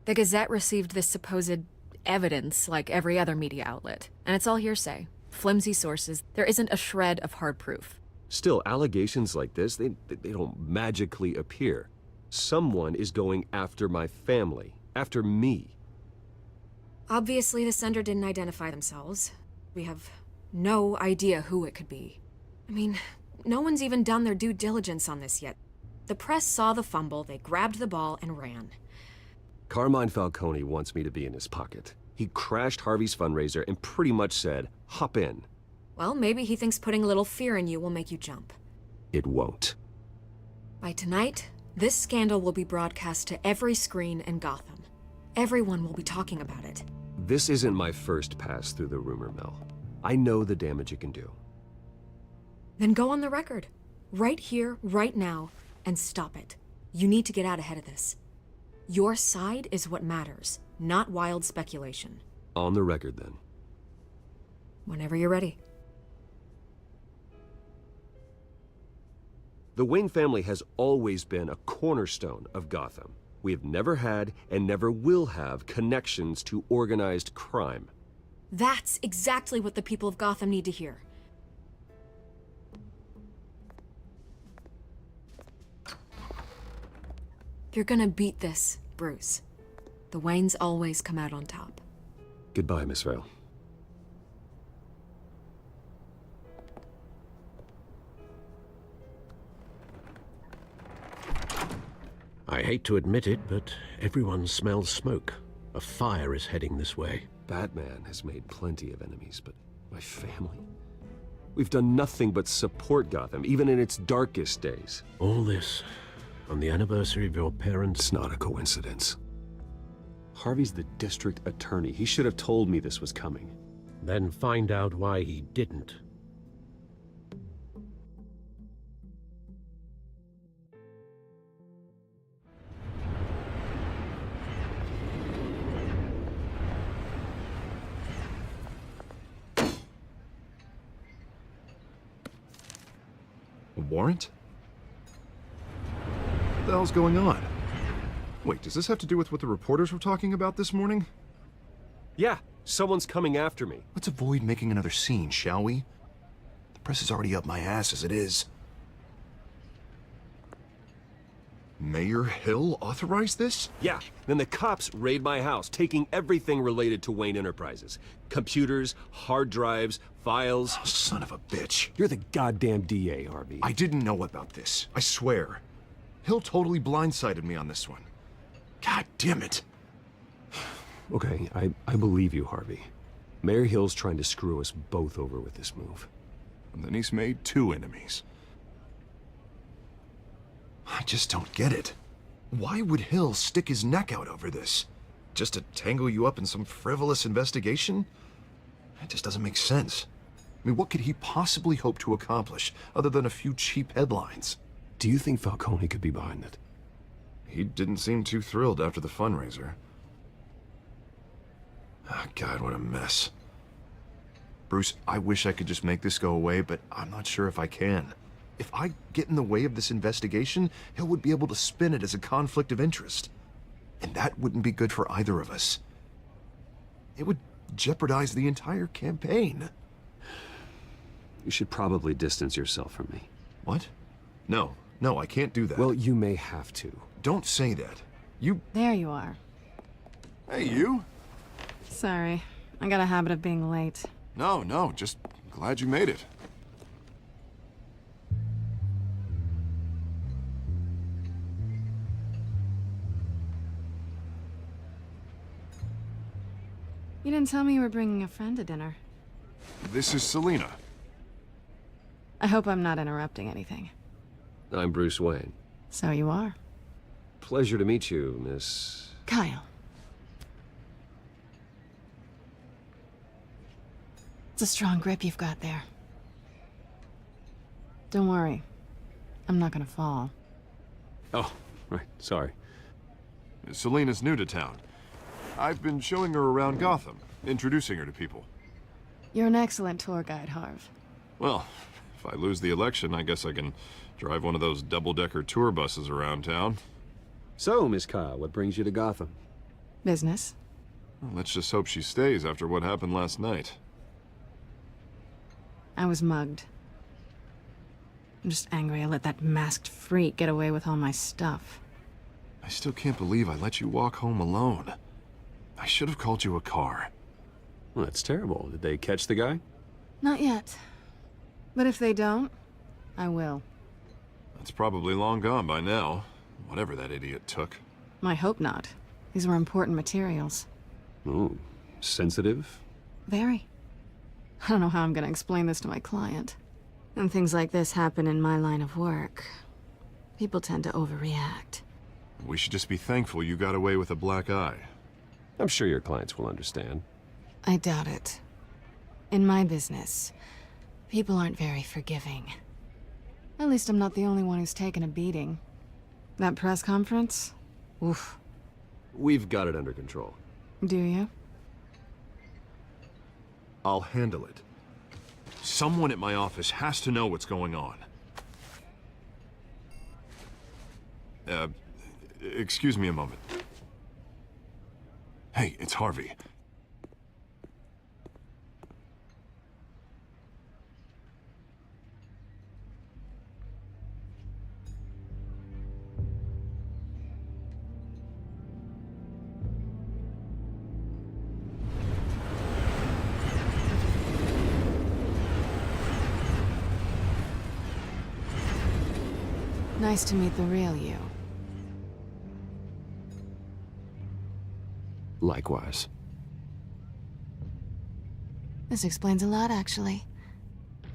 The Gazette received this supposed evidence like every other media outlet, and it's all hearsay. Flimsy sources. There isn't a shred of hard proof. Still, allegations like this, they don't magically appear. Someone is going after my family, after me. Obviously, the sender didn't identify themselves. We have no idea who it could be. I mean, no one's even done their due diligence on this yet. The press saw the fumble, they grabbed the ball and ran. Carmine Falcone wants me to be in his pocket. He crashed Harvey's fundraiser and pretty much said, hop in. Well, maybe he thinks putting a little fear in you will make you jump. It won't. By tonight, this scandal will be broadcast to every screen in Gotham. Everyone will be talking about it. This isn't my first pass through the rumor mill. I know the damage it can do. Then go on the record. Right here, right now, and stop it. You need to get out ahead of this. Your side is what matters, not wild speculation. On the record, then. Whenever you're ready. The Wayne family has always been a cornerstone of Gotham. We have never had and never will have connections to organized crime. That's exactly what the people of Gotham need to hear. You're gonna beat this, Bruce. The Waynes always come out on top. Goodbye, Miss Vale. I hate to admit it, but everyone smells smoke. A fire is heading this way. Batman has made plenty of enemies, but my family? We've done nothing but support Gotham, even in its darkest days. All this on the anniversary of your parents'... It's not a coincidence. Harvey's the district attorney. He should have told me this was coming. Then find out why he didn't. A warrant? What the hell's going on? Wait, does this have to do with what the reporters were talking about this morning? Yeah, someone's coming after me. Let's avoid making another scene, shall we? The press is already up my ass as it is. Mayor Hill authorized this? Yeah, then the cops raid my house, taking everything related to Wayne Enterprises. Computers, hard drives, files. Oh, son of a bitch. You're the goddamn DA, Harvey. I didn't know about this, I swear. Hill totally blindsided me on this one. God damn it. Okay, I believe you, Harvey. Mayor Hill's trying to screw us both over with this move. And then he's made 2 enemies. I just don't get it. Why would Hill stick his neck out over this? Just to tangle you up in some frivolous investigation? It just doesn't make sense. I mean, what could he possibly hope to accomplish other than a few cheap headlines? Do you think Falcone could be behind it? He didn't seem too thrilled after the fundraiser. Oh, God, what a mess. Bruce, I wish I could just make this go away, but I'm not sure if I can. If I get in the way of this investigation, Hill would be able to spin it as a conflict of interest. And that wouldn't be good for either of us. It would jeopardize the entire campaign. You should probably distance yourself from me. What? No, I can't do that. Well, you may have to. Don't say that. You... There you are. Hey, you? Sorry. I got a habit of being late. No, just glad you made it. You didn't tell me you were bringing a friend to dinner. This is Selina. I hope I'm not interrupting anything. I'm Bruce Wayne. So you are. Pleasure to meet you, Miss... Kyle. It's a strong grip you've got there. Don't worry. I'm not gonna fall. Oh, right. Sorry. Selina's new to town. I've been showing her around Gotham, introducing her to people. You're an excellent tour guide, Harv. Well, If I lose the election, I guess I can drive one of those double-decker tour buses around town. So, Miss Kyle, what brings you to Gotham? Business. Well, let's just hope she stays after what happened last night. I was mugged. I'm just angry I let that masked freak get away with all my stuff. I still can't believe I let you walk home alone. I should have called you a car. Well, that's terrible. Did they catch the guy? Not yet. But if they don't, I will. That's probably long gone by now, whatever that idiot took. I hope not. These were important materials. Ooh, sensitive? Very. I don't know how I'm gonna explain this to my client. And things like this happen in my line of work. People tend to overreact. We should just be thankful you got away with a black eye. I'm sure your clients will understand. I doubt it. In my business, people aren't very forgiving. At least I'm not the only one who's taken a beating. That press conference? Oof. We've got it under control. Do you? I'll handle it. Someone at my office has to know what's going on. Excuse me a moment. Hey, it's Harvey. Nice to meet the real you. Likewise. This explains a lot, actually.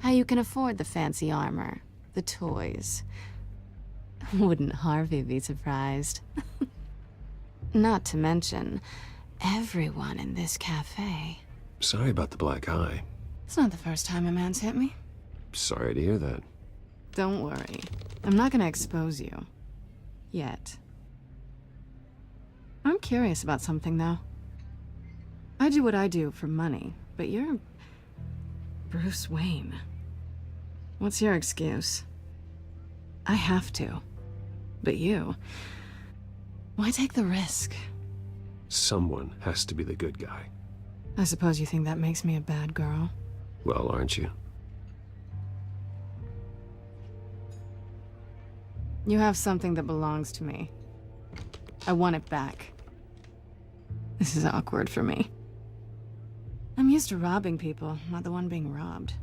How you can afford the fancy armor, the toys. Wouldn't Harvey be surprised? Not to mention, everyone in this cafe. Sorry about the black eye. It's not the first time a man's hit me. Sorry to hear that. Don't worry. I'm not gonna expose you. Yet. I'm curious about something, though. I do what I do for money, but you're... Bruce Wayne. What's your excuse? I have to. But you... Why take the risk? Someone has to be the good guy. I suppose you think that makes me a bad girl? Well, aren't you? You have something that belongs to me. I want it back. This is awkward for me. I'm used to robbing people, not the one being robbed.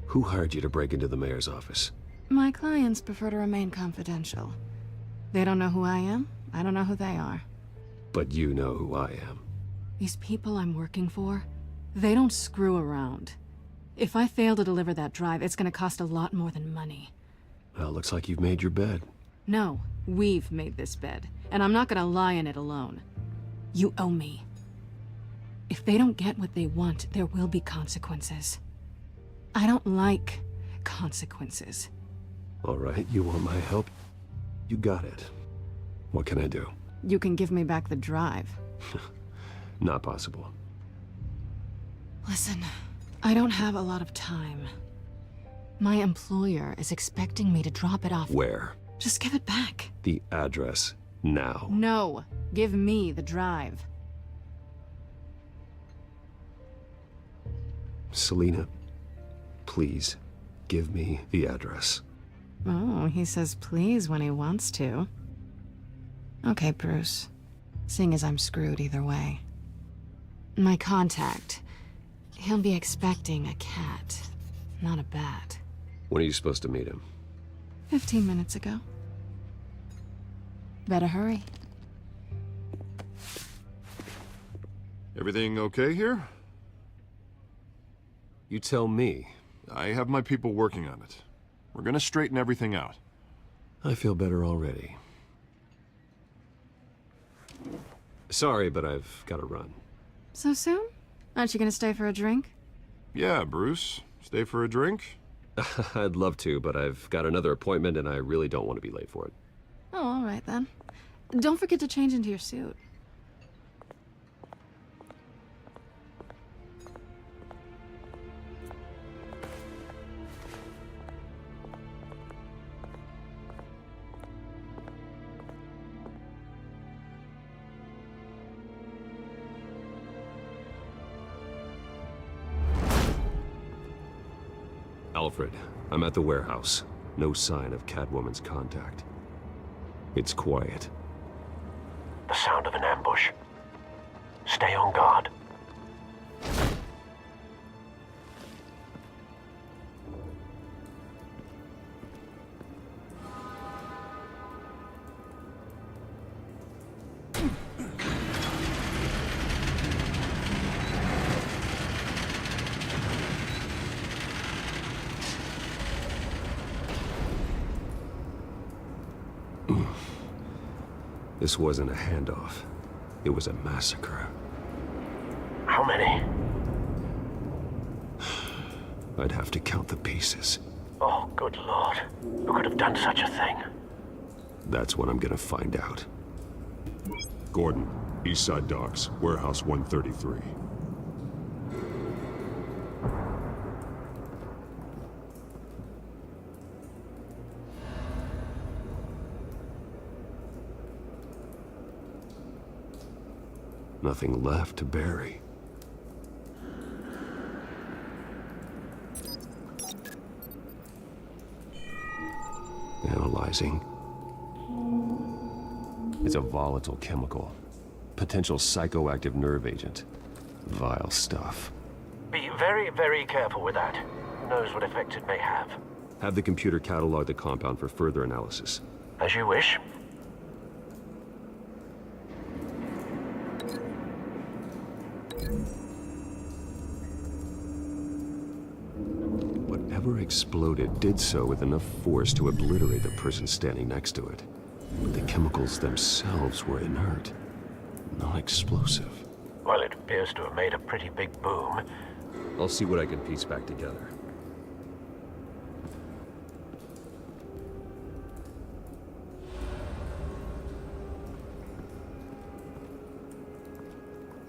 Who hired you to break into the mayor's office? My clients prefer to remain confidential. They don't know who I am, I don't know who they are. But you know who I am. These people I'm working for, they don't screw around. If I fail to deliver that drive, it's gonna cost a lot more than money. Well, looks like you've made your bed. No, we've made this bed, and I'm not gonna lie in it alone. You owe me. If they don't get what they want, there will be consequences. I don't like consequences. All right, you want my help? You got it. What can I do? You can give me back the drive. Not possible. Listen, I don't have a lot of time. My employer is expecting me to drop it off. Where? Just give it back. The address, now. No, give me the drive. Selina, please, give me the address. Oh, he says please when he wants to. Okay, Bruce. Seeing as I'm screwed either way. My contact, he'll be expecting a cat, not a bat. When are you supposed to meet him? 15 minutes ago. Better hurry. Everything okay here? You tell me. I have my people working on it. We're gonna straighten everything out. I feel better already. Sorry, but I've got to run. So soon? Aren't you gonna stay for a drink? Yeah, Bruce. Stay for a drink? I'd love to, but I've got another appointment and I really don't want to be late for it. Oh, all right then. Don't forget to change into your suit. Alfred, I'm at the warehouse. No sign of Catwoman's contact. It's quiet. The sound of an ambush. Stay on guard. This wasn't a handoff. It was a massacre. How many? I'd have to count the pieces. Oh, good lord. Who could have done such a thing? That's what I'm gonna find out. Gordon, East Side Docks, Warehouse 133. Nothing left to bury. Analyzing. It's a volatile chemical. Potential psychoactive nerve agent. Vile stuff. Be very, very careful with that. Who knows what effect it may have. Have the computer catalog the compound for further analysis. As you wish. Whatever exploded did so with enough force to obliterate the person standing next to it. But the chemicals themselves were inert, non-explosive. Well, it appears to have made a pretty big boom. I'll see what I can piece back together.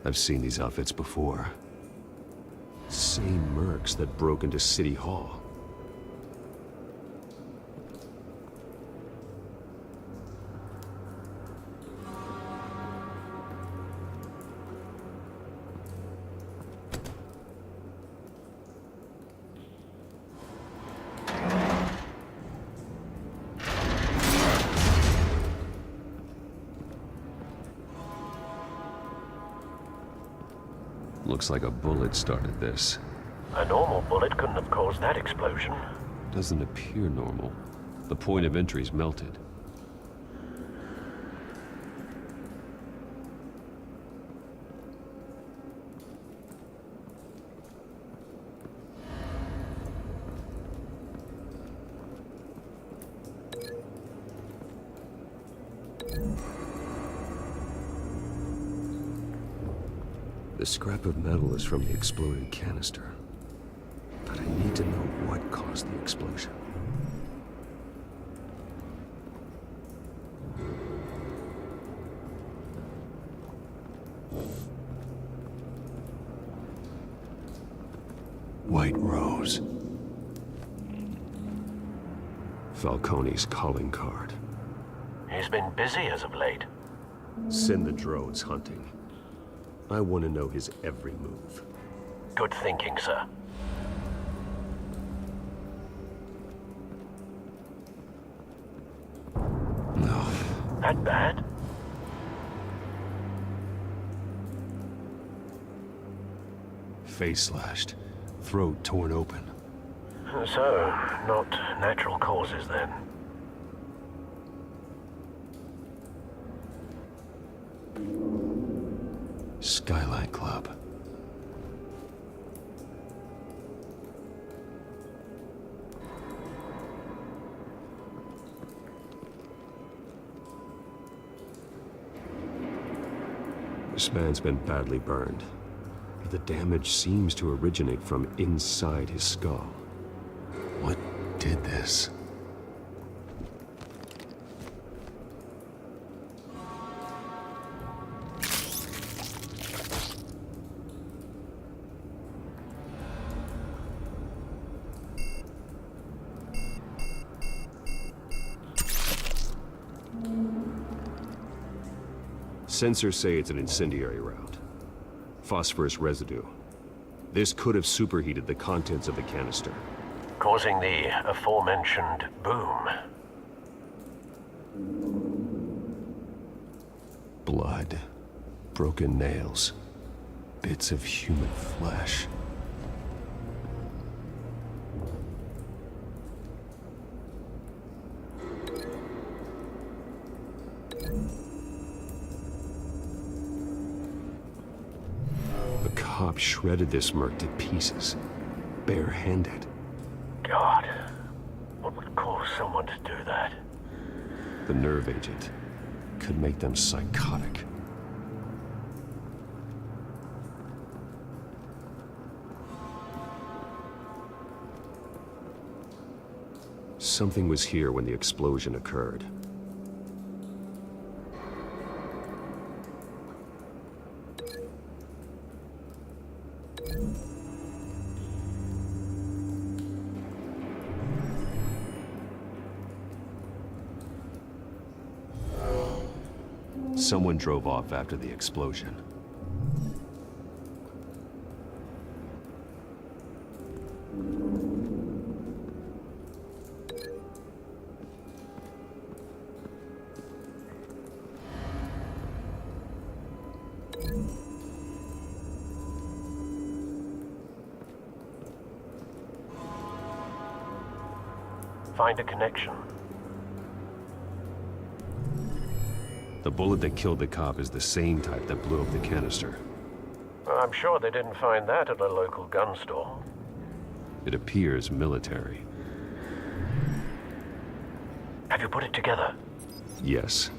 I've seen these outfits before. Same mercs that broke into City Hall. Looks like a bullet started this. A normal bullet couldn't have caused that explosion. Doesn't appear normal. The point of entry's melted. The scrap of metal is from the exploded canister. But I need to know what caused the explosion. White Rose. Falcone's calling card. He's been busy as of late. Send the drones hunting. I want to know his every move. Good thinking, sir. No. That bad? Face slashed. Throat torn open. So, not natural causes then. Skylight Club. This man's been badly burned. The damage seems to originate from inside his skull. What did this? Sensors say it's an incendiary route. Phosphorus residue. This could have superheated the contents of the canister. causing the aforementioned boom. Blood, broken nails, bits of human flesh. The cop shredded this merc to pieces, barehanded. God, what would cause someone to do that? The nerve agent could make them psychotic. Something was here when the explosion occurred. Someone drove off after the explosion. Find a connection. The bullet that killed the cop is the same type that blew up the canister. I'm sure they didn't find that at a local gun store. It appears military. Have you put it together? Yes.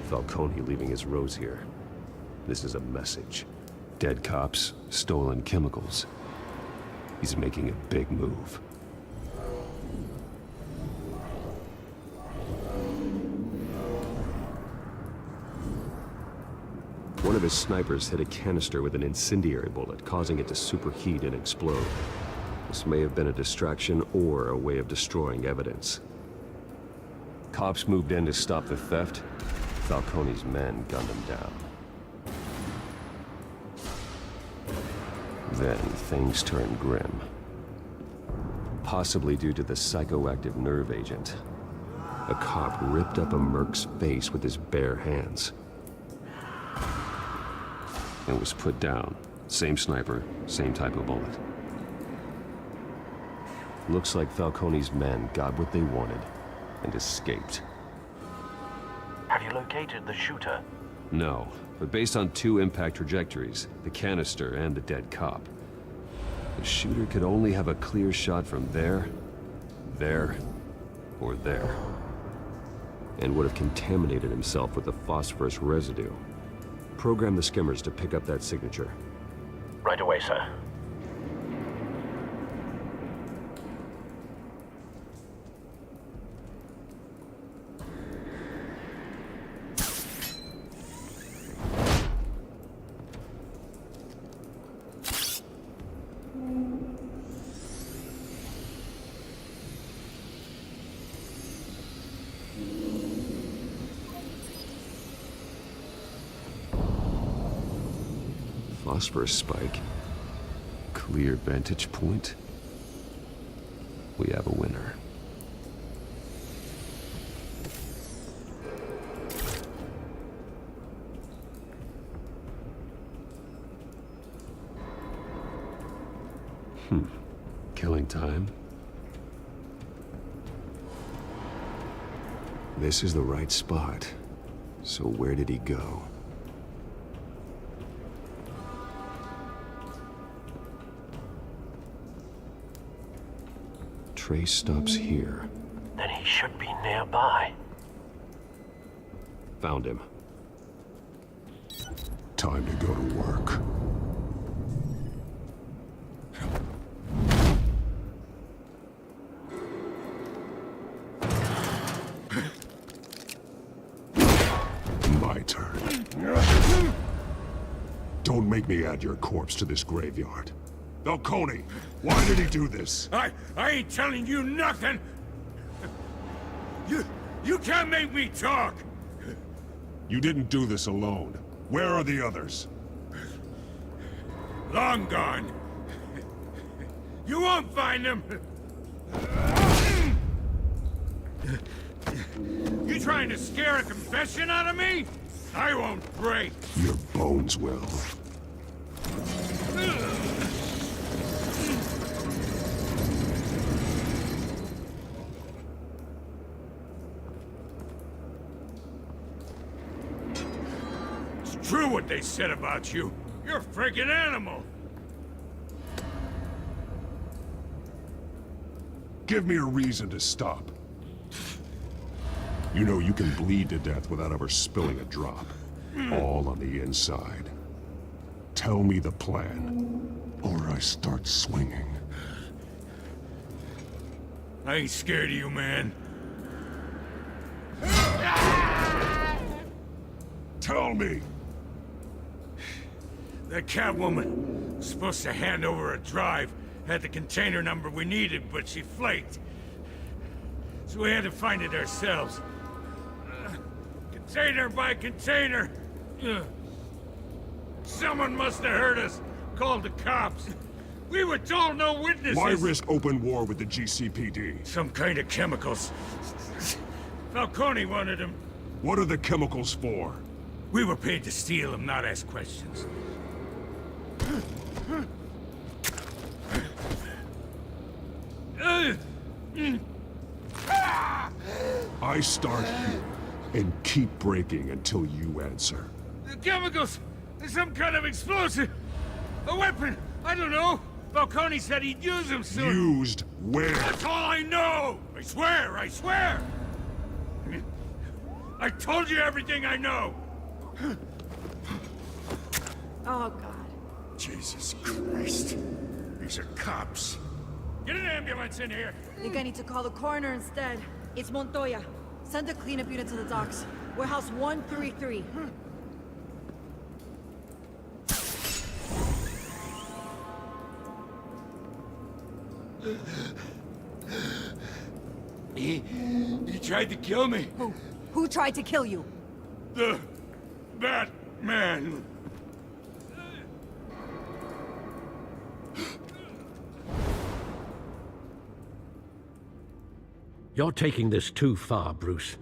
Falcone leaving his rose here. This is a message. Dead cops, stolen chemicals. He's making a big move. One of his snipers hit a canister with an incendiary bullet, causing it to superheat and explode. This may have been a distraction or a way of destroying evidence. Cops moved in to stop the theft. Falcone's men gunned him down. Then things turned grim. Possibly due to the psychoactive nerve agent. A cop ripped up a merc's face with his bare hands. And was put down. Same sniper, same type of bullet. Looks like Falcone's men got what they wanted and escaped. Have you located the shooter? No, but based on two impact trajectories, the canister and the dead cop, the shooter could only have a clear shot from there, or there, and would have contaminated himself with the phosphorus residue. Program the skimmers to pick up that signature. Right away, sir. Phosphorus spike. Clear vantage point. We have a winner. Killing time. This is the right spot. So where did he go? Trace stops here. Then he should be nearby. Found him. Time to go to work. My turn. Don't make me add your corpse to this graveyard. Falcone, why did he do this? I ain't telling you nothing! You can't make me talk! You didn't do this alone. Where are the others? Long gone. You won't find them! You trying to scare a confession out of me? I won't break. Your bones will. It's true what they said about you. You're a freaking animal. Give me a reason to stop. You know you can bleed to death without ever spilling a drop. All on the inside. Tell me the plan, or I start swinging. I ain't scared of you, man. Tell me! That Catwoman was supposed to hand over a drive, had the container number we needed, but she flaked. So we had to find it ourselves. Container by container. Someone must have heard us, called the cops. We were told no witnesses. Why risk open war with the GCPD? Some kind of chemicals. Falcone wanted them. What are the chemicals for? We were paid to steal them, not ask questions. I start here and keep breaking until you answer. The chemicals! Some kind of explosive! A weapon! I don't know! Falcone said he'd use them soon! Used where? That's all I know! I swear! I swear! I told you everything I know! Oh, God. Jesus Christ. These are cops. Get an ambulance in here! I think I need to call the coroner instead. It's Montoya. Send a cleanup unit to the docks. Warehouse 133. He tried to kill me. Who tried to kill you? The Batman. You're taking this too far, Bruce.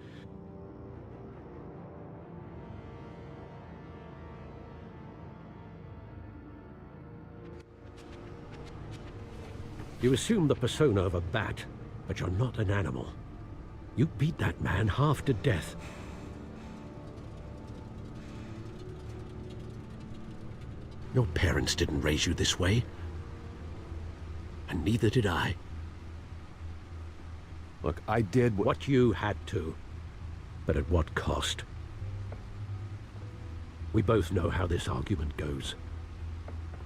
You assume the persona of a bat, but you're not an animal. You beat that man half to death. Your parents didn't raise you this way. And neither did I. Look, I did what you had to. But at what cost? We both know how this argument goes.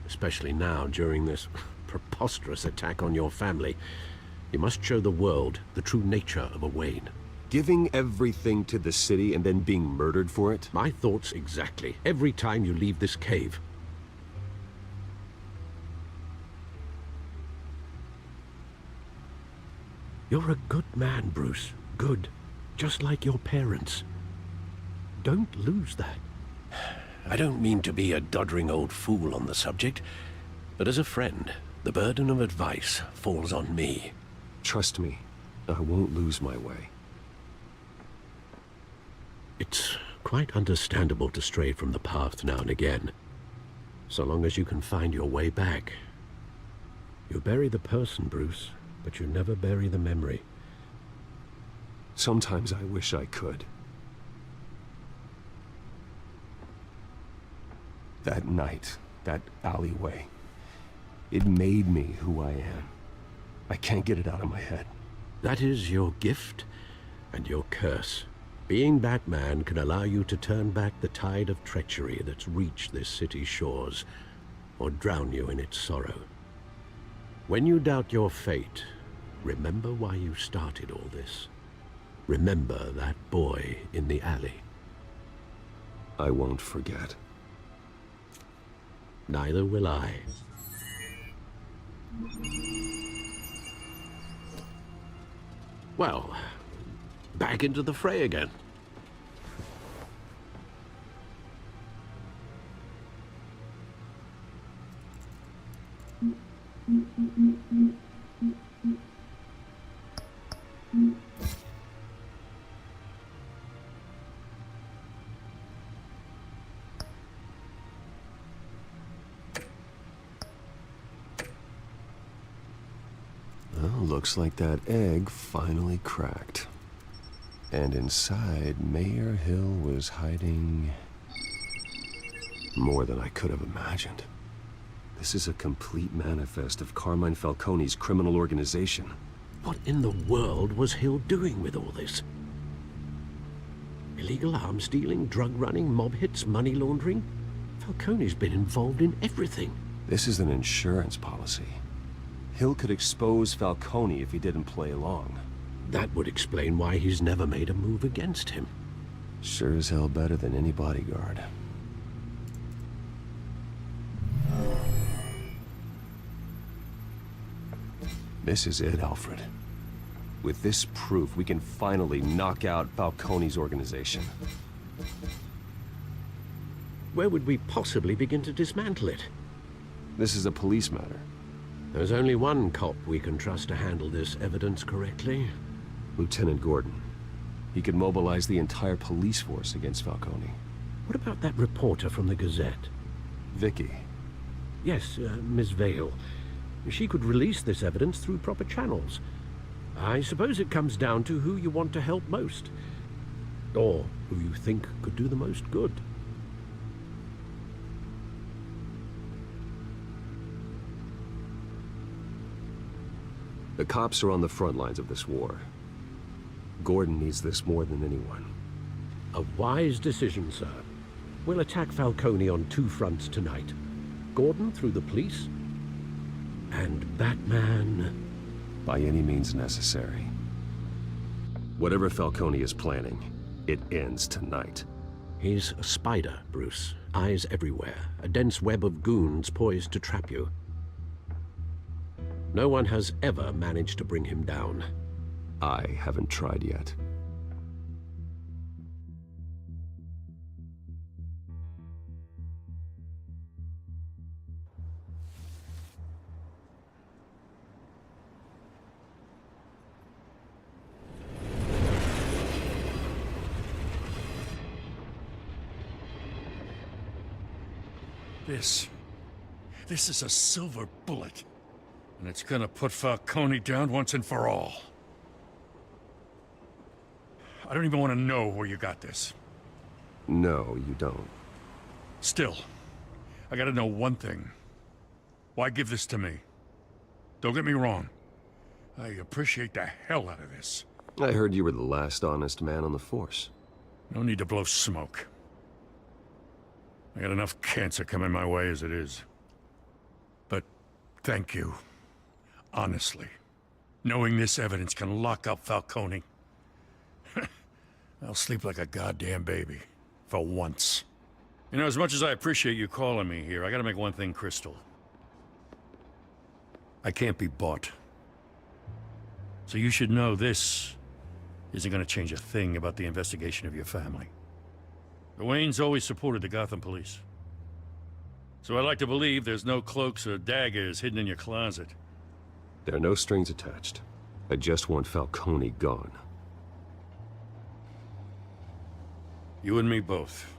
Especially now, during this preposterous attack on your family. You must show the world the true nature of a Wayne. Giving everything to the city and then being murdered for it? My thoughts exactly. Every time you leave this cave. You're a good man, Bruce. Good. Just like your parents. Don't lose that. I don't mean to be a doddering old fool on the subject, but as a friend, the burden of advice falls on me. Trust me, I won't lose my way. It's quite understandable to stray from the path now and again, so long as you can find your way back. You bury the person, Bruce, but you never bury the memory. Sometimes I wish I could. That night, that alleyway, it made me who I am. I can't get it out of my head. That is your gift and your curse. Being Batman can allow you to turn back the tide of treachery that's reached this city's shores, or drown you in its sorrow. When you doubt your fate, remember why you started all this. Remember that boy in the alley. I won't forget. Neither will I. Well, back into the fray again. Well, looks like that egg finally cracked. And inside, Mayor Hill was hiding more than I could have imagined. This is a complete manifest of Carmine Falcone's criminal organization. What in the world was Hill doing with all this? Illegal arms dealing, drug running, mob hits, money laundering? Falcone's been involved in everything. This is an insurance policy. Hill could expose Falcone if he didn't play along. That would explain why he's never made a move against him. Sure as hell better than any bodyguard. This is it, Alfred. With this proof, we can finally knock out Falcone's organization. Where would we possibly begin to dismantle it? This is a police matter. There's only one cop we can trust to handle this evidence correctly. Lieutenant Gordon. He could mobilize the entire police force against Falcone. What about that reporter from the Gazette? Vicky. Yes, Miss Vale. She could release this evidence through proper channels. I suppose it comes down to who you want to help most. Or who you think could do the most good. The cops are on the front lines of this war. Gordon needs this more than anyone. A wise decision, sir. We'll attack Falcone on two fronts tonight. Gordon through the police, and Batman... by any means necessary. Whatever Falcone is planning, it ends tonight. He's a spider, Bruce. Eyes everywhere. A dense web of goons poised to trap you. No one has ever managed to bring him down. I haven't tried yet. This is a silver bullet. And it's gonna put Falcone down once and for all. I don't even want to know where you got this. No, you don't. Still, I gotta know one thing. Why give this to me? Don't get me wrong. I appreciate the hell out of this. I heard you were the last honest man on the force. No need to blow smoke. I got enough cancer coming my way as it is. But thank you. Honestly. Knowing this evidence can lock up Falcone. I'll sleep like a goddamn baby. For once. You know, as much as I appreciate you calling me here, I gotta make one thing crystal. I can't be bought. So you should know this isn't gonna change a thing about the investigation of your family. The Waynes always supported the Gotham police. So I'd like to believe there's no cloaks or daggers hidden in your closet. There are no strings attached. I just want Falcone gone. You and me both.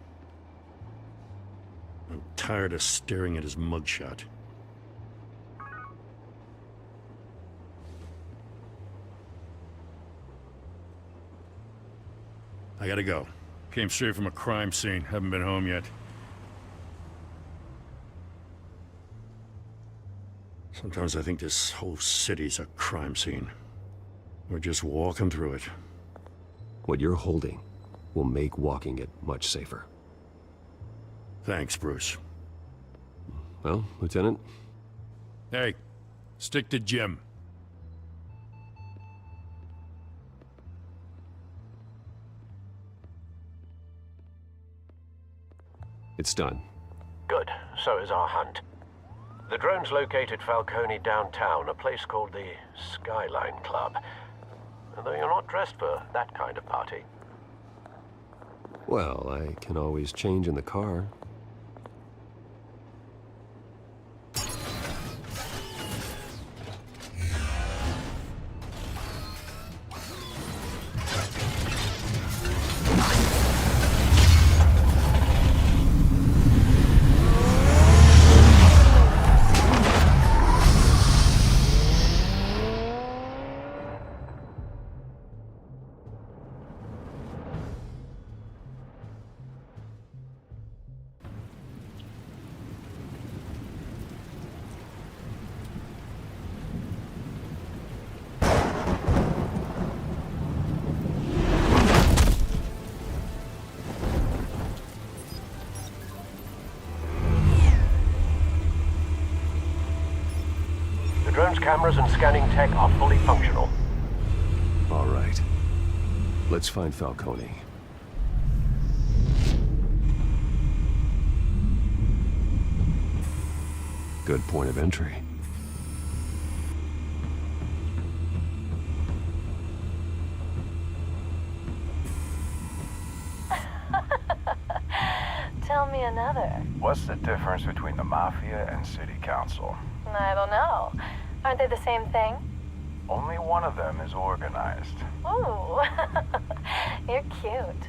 I'm tired of staring at his mugshot. I gotta go. Came straight from a crime scene. Haven't been home yet. Sometimes I think this whole city's a crime scene. We're just walking through it. What you're holding will make walking it much safer. Thanks, Bruce. Well, Lieutenant? Hey, stick to Jim. It's done. Good. So is our hunt. The drone's located Falcone downtown, a place called the Skyline Club. Though you're not dressed for that kind of party. Well, I can always change in the car. cameras and scanning tech are fully functional. All right. Let's find Falcone. Good point of entry. Tell me another. What's the difference between the Mafia and City Council? I don't know. Aren't they the same thing? Only one of them is organized. Ooh, you're cute.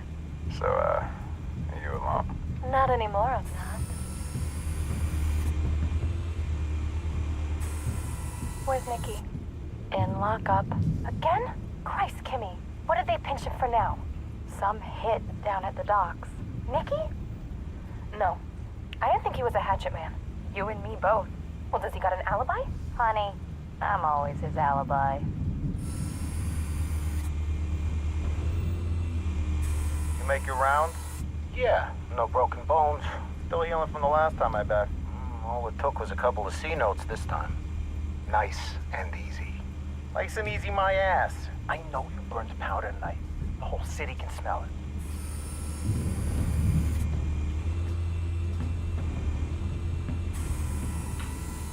So, are you alone? Not anymore, I'm not. Where's Nikki? In lockup. Again? Christ, Kimmy. What did they pinch him for now? Some hit down at the docks. Nikki? No. I didn't think he was a hatchet man. You and me both. Well, does he got an alibi? Honey, I'm always his alibi. You make your rounds? Yeah, no broken bones. Still healing from the last time I backed. All it took was a couple of C notes this time. Nice and easy. Nice and easy my ass. I know you burned powder tonight. The whole city can smell it.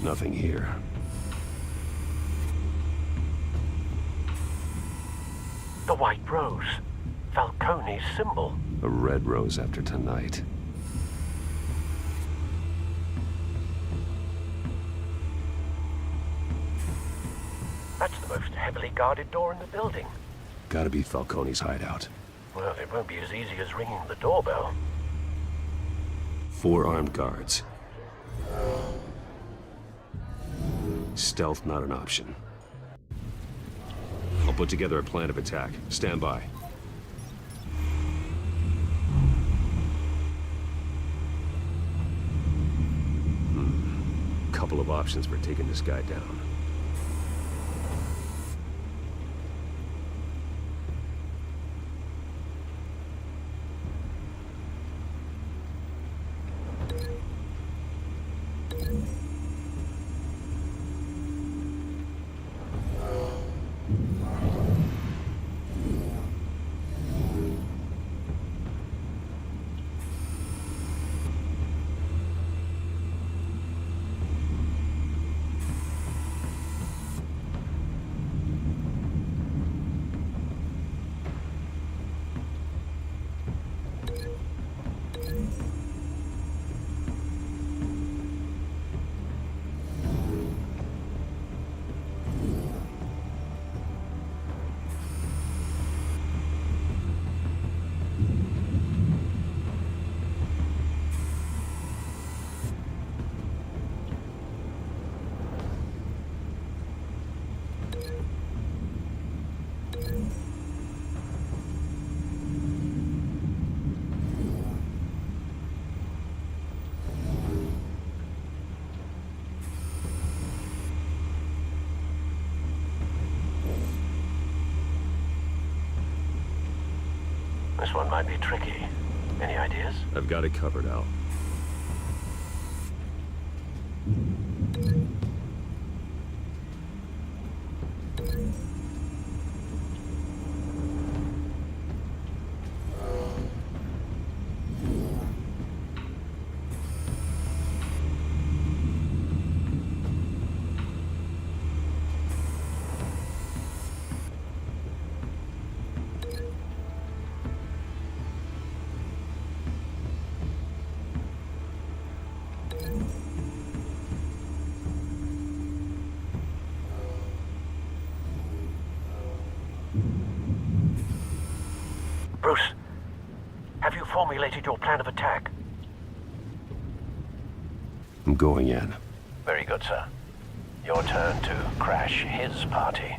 Nothing here. The White Rose. Falcone's symbol. A red rose after tonight. That's the most heavily guarded door in the building. Gotta be Falcone's hideout. Well, it won't be as easy as ringing the doorbell. 4 armed guards. Stealth not an option. I'll put together a plan of attack. Stand by. Couple of options for taking this guy down. This one might be tricky. Any ideas? I've got it covered, Al. Bruce, have you formulated your plan of attack? I'm going in. Very good, sir. Your turn to crash his party.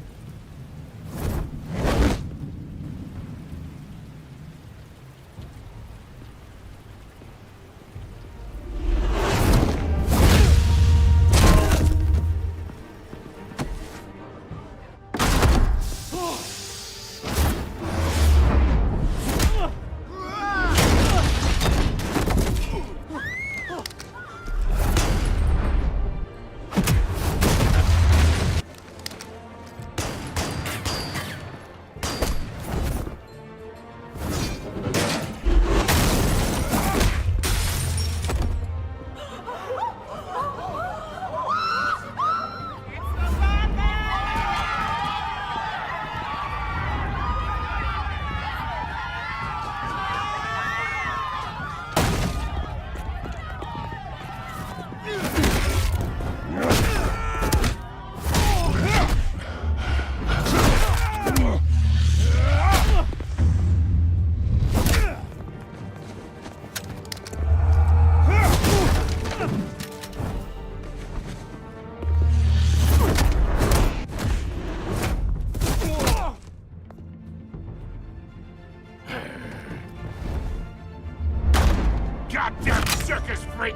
goddamn circus freak!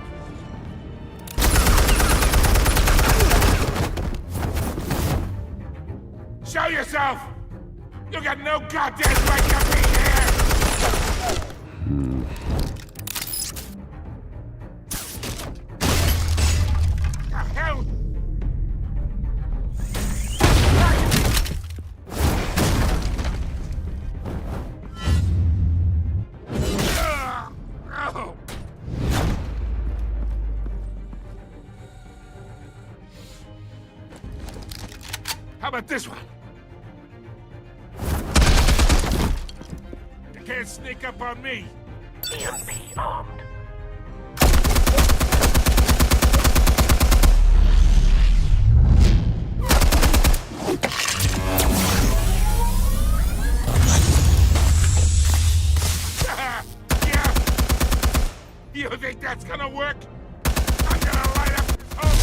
Show yourself! You got no goddamn right to be here! The hell? Oh. How about this one? You can't sneak up on me. EMP armed. Yeah. You think that's gonna work? I'm gonna light up this whole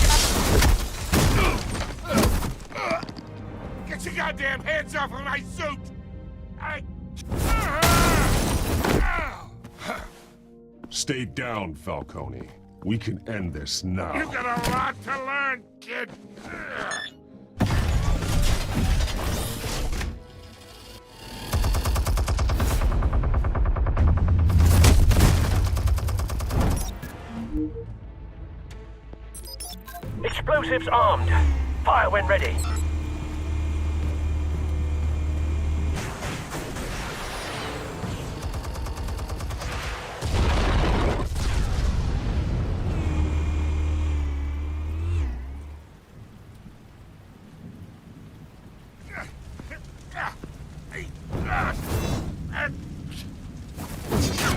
Get your goddamn hands off of my suit! Stay down, Falcone. We can end this now. You got a lot to learn, kid. Explosives armed. Fire when ready.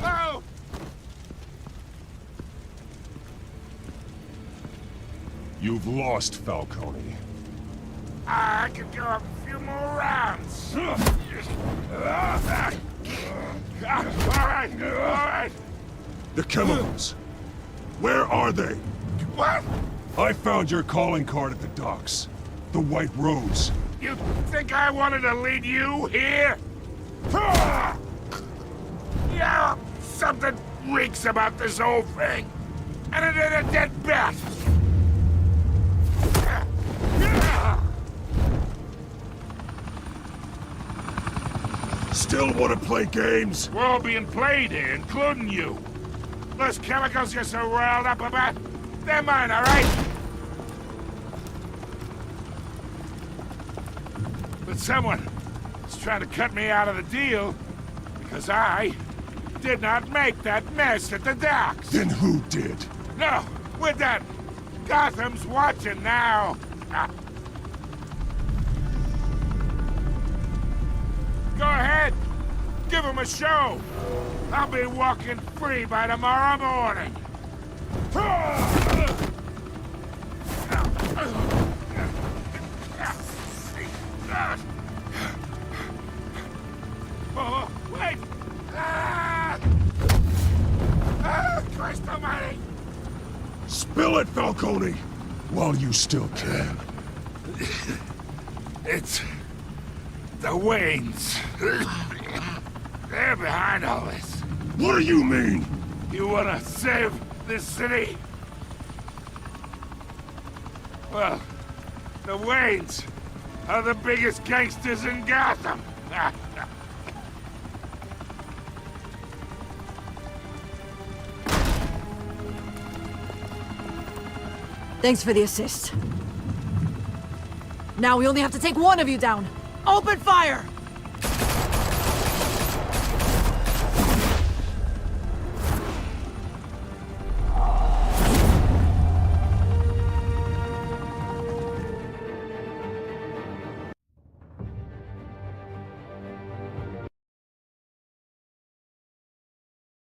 Oh! You've lost, Falcone. I could go a few more rounds. All right. The chemicals. Where are they? What? I found your calling card at the docks. The White Rose. You think I wanted to lead you here? Yeah, something reeks about this whole thing. And it ain't a dead bat. Still want to play games? We're all being played here, including you. Those chemicals you're so riled up about, they're mine, all right? But someone is trying to cut me out of the deal because I did not make that mess at the docks. Then who did? No, we're done. Gotham's watching now. Go ahead. Give him a show. I'll be walking free by tomorrow morning. Oh, wait! Christ almighty! Spill it, Falcone! While you still can. It's the Waynes. They're behind all this. What do you mean? You wanna save this city? Well, the Waynes are the biggest gangsters in Gotham. Thanks for the assist. Now we only have to take one of you down. Open fire!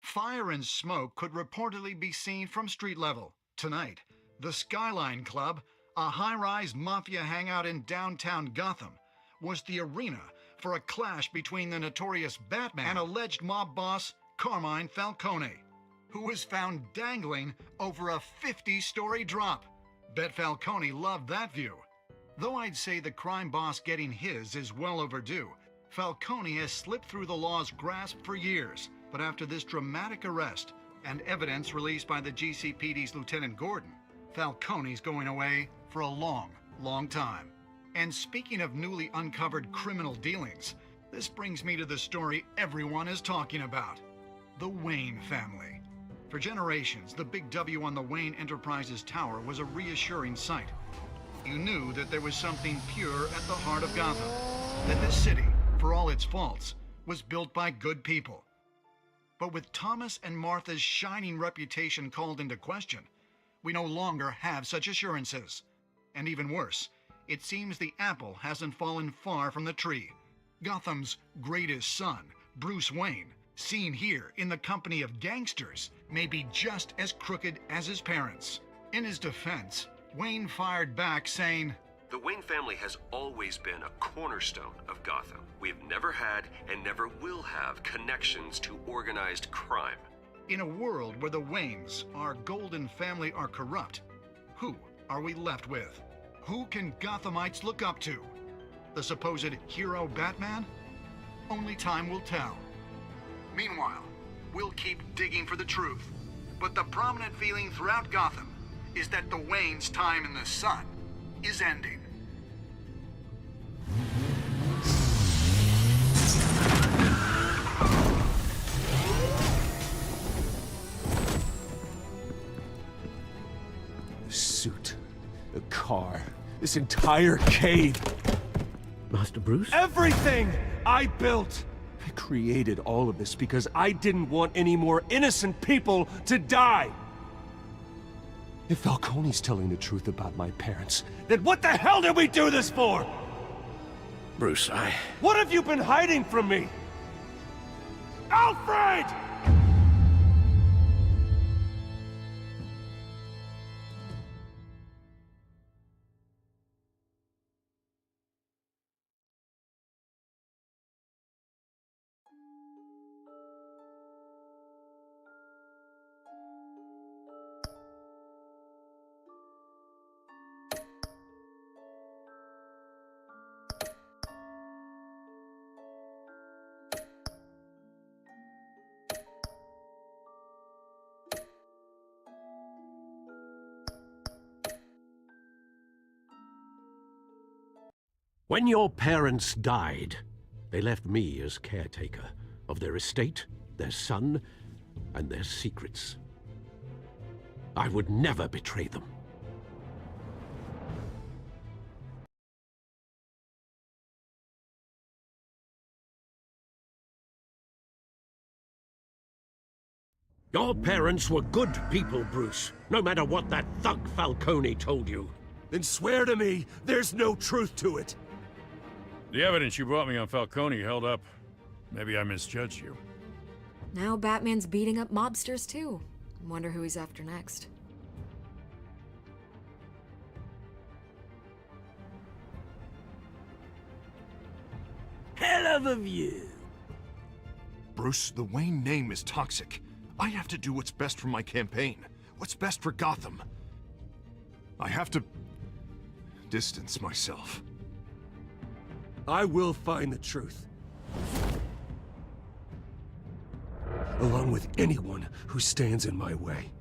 Fire and smoke could reportedly be seen from street level. Tonight, the Skyline Club, a high-rise mafia hangout in downtown Gotham, was the arena for a clash between the notorious Batman and alleged mob boss Carmine Falcone, who was found dangling over a 50-story drop. Bet Falcone loved that view. Though I'd say the crime boss getting his is well overdue, Falcone has slipped through the law's grasp for years. But after this dramatic arrest, and evidence released by the GCPD's Lieutenant Gordon, Falcone's going away for a long, long time. And speaking of newly uncovered criminal dealings, this brings me to the story everyone is talking about. The Wayne family. For generations, the big W on the Wayne Enterprises tower was a reassuring sight. You knew that there was something pure at the heart of Gotham. That this city, for all its faults, was built by good people. But with Thomas and Martha's shining reputation called into question, we no longer have such assurances. And even worse, it seems the apple hasn't fallen far from the tree. Gotham's greatest son, Bruce Wayne, seen here in the company of gangsters, may be just as crooked as his parents. In his defense, Wayne fired back saying, "The Wayne family has always been a cornerstone of Gotham. We have never had and never will have connections to organized crime." In a world where the Waynes, our golden family, are corrupt, who are we left with? Who can Gothamites look up to? The supposed hero Batman? Only time will tell. Meanwhile, we'll keep digging for the truth. But the prominent feeling throughout Gotham is that the Waynes' time in the sun is ending. The suit, the car, this entire cave. Master Bruce? Everything I built! I created all of this because I didn't want any more innocent people to die! If Falcone's telling the truth about my parents, then what the hell did we do this for? Bruce, What have you been hiding from me? Alfred! When your parents died, they left me as caretaker of their estate, their son, and their secrets. I would never betray them. Your parents were good people, Bruce, no matter what that thug Falcone told you. Then swear to me there's no truth to it. The evidence you brought me on Falcone held up. Maybe I misjudged you. Now Batman's beating up mobsters too. Wonder who he's after next. Hell of a view. Bruce, the Wayne name is toxic. I have to do what's best for my campaign. What's best for Gotham. I have to distance myself. I will find the truth. Along with anyone who stands in my way.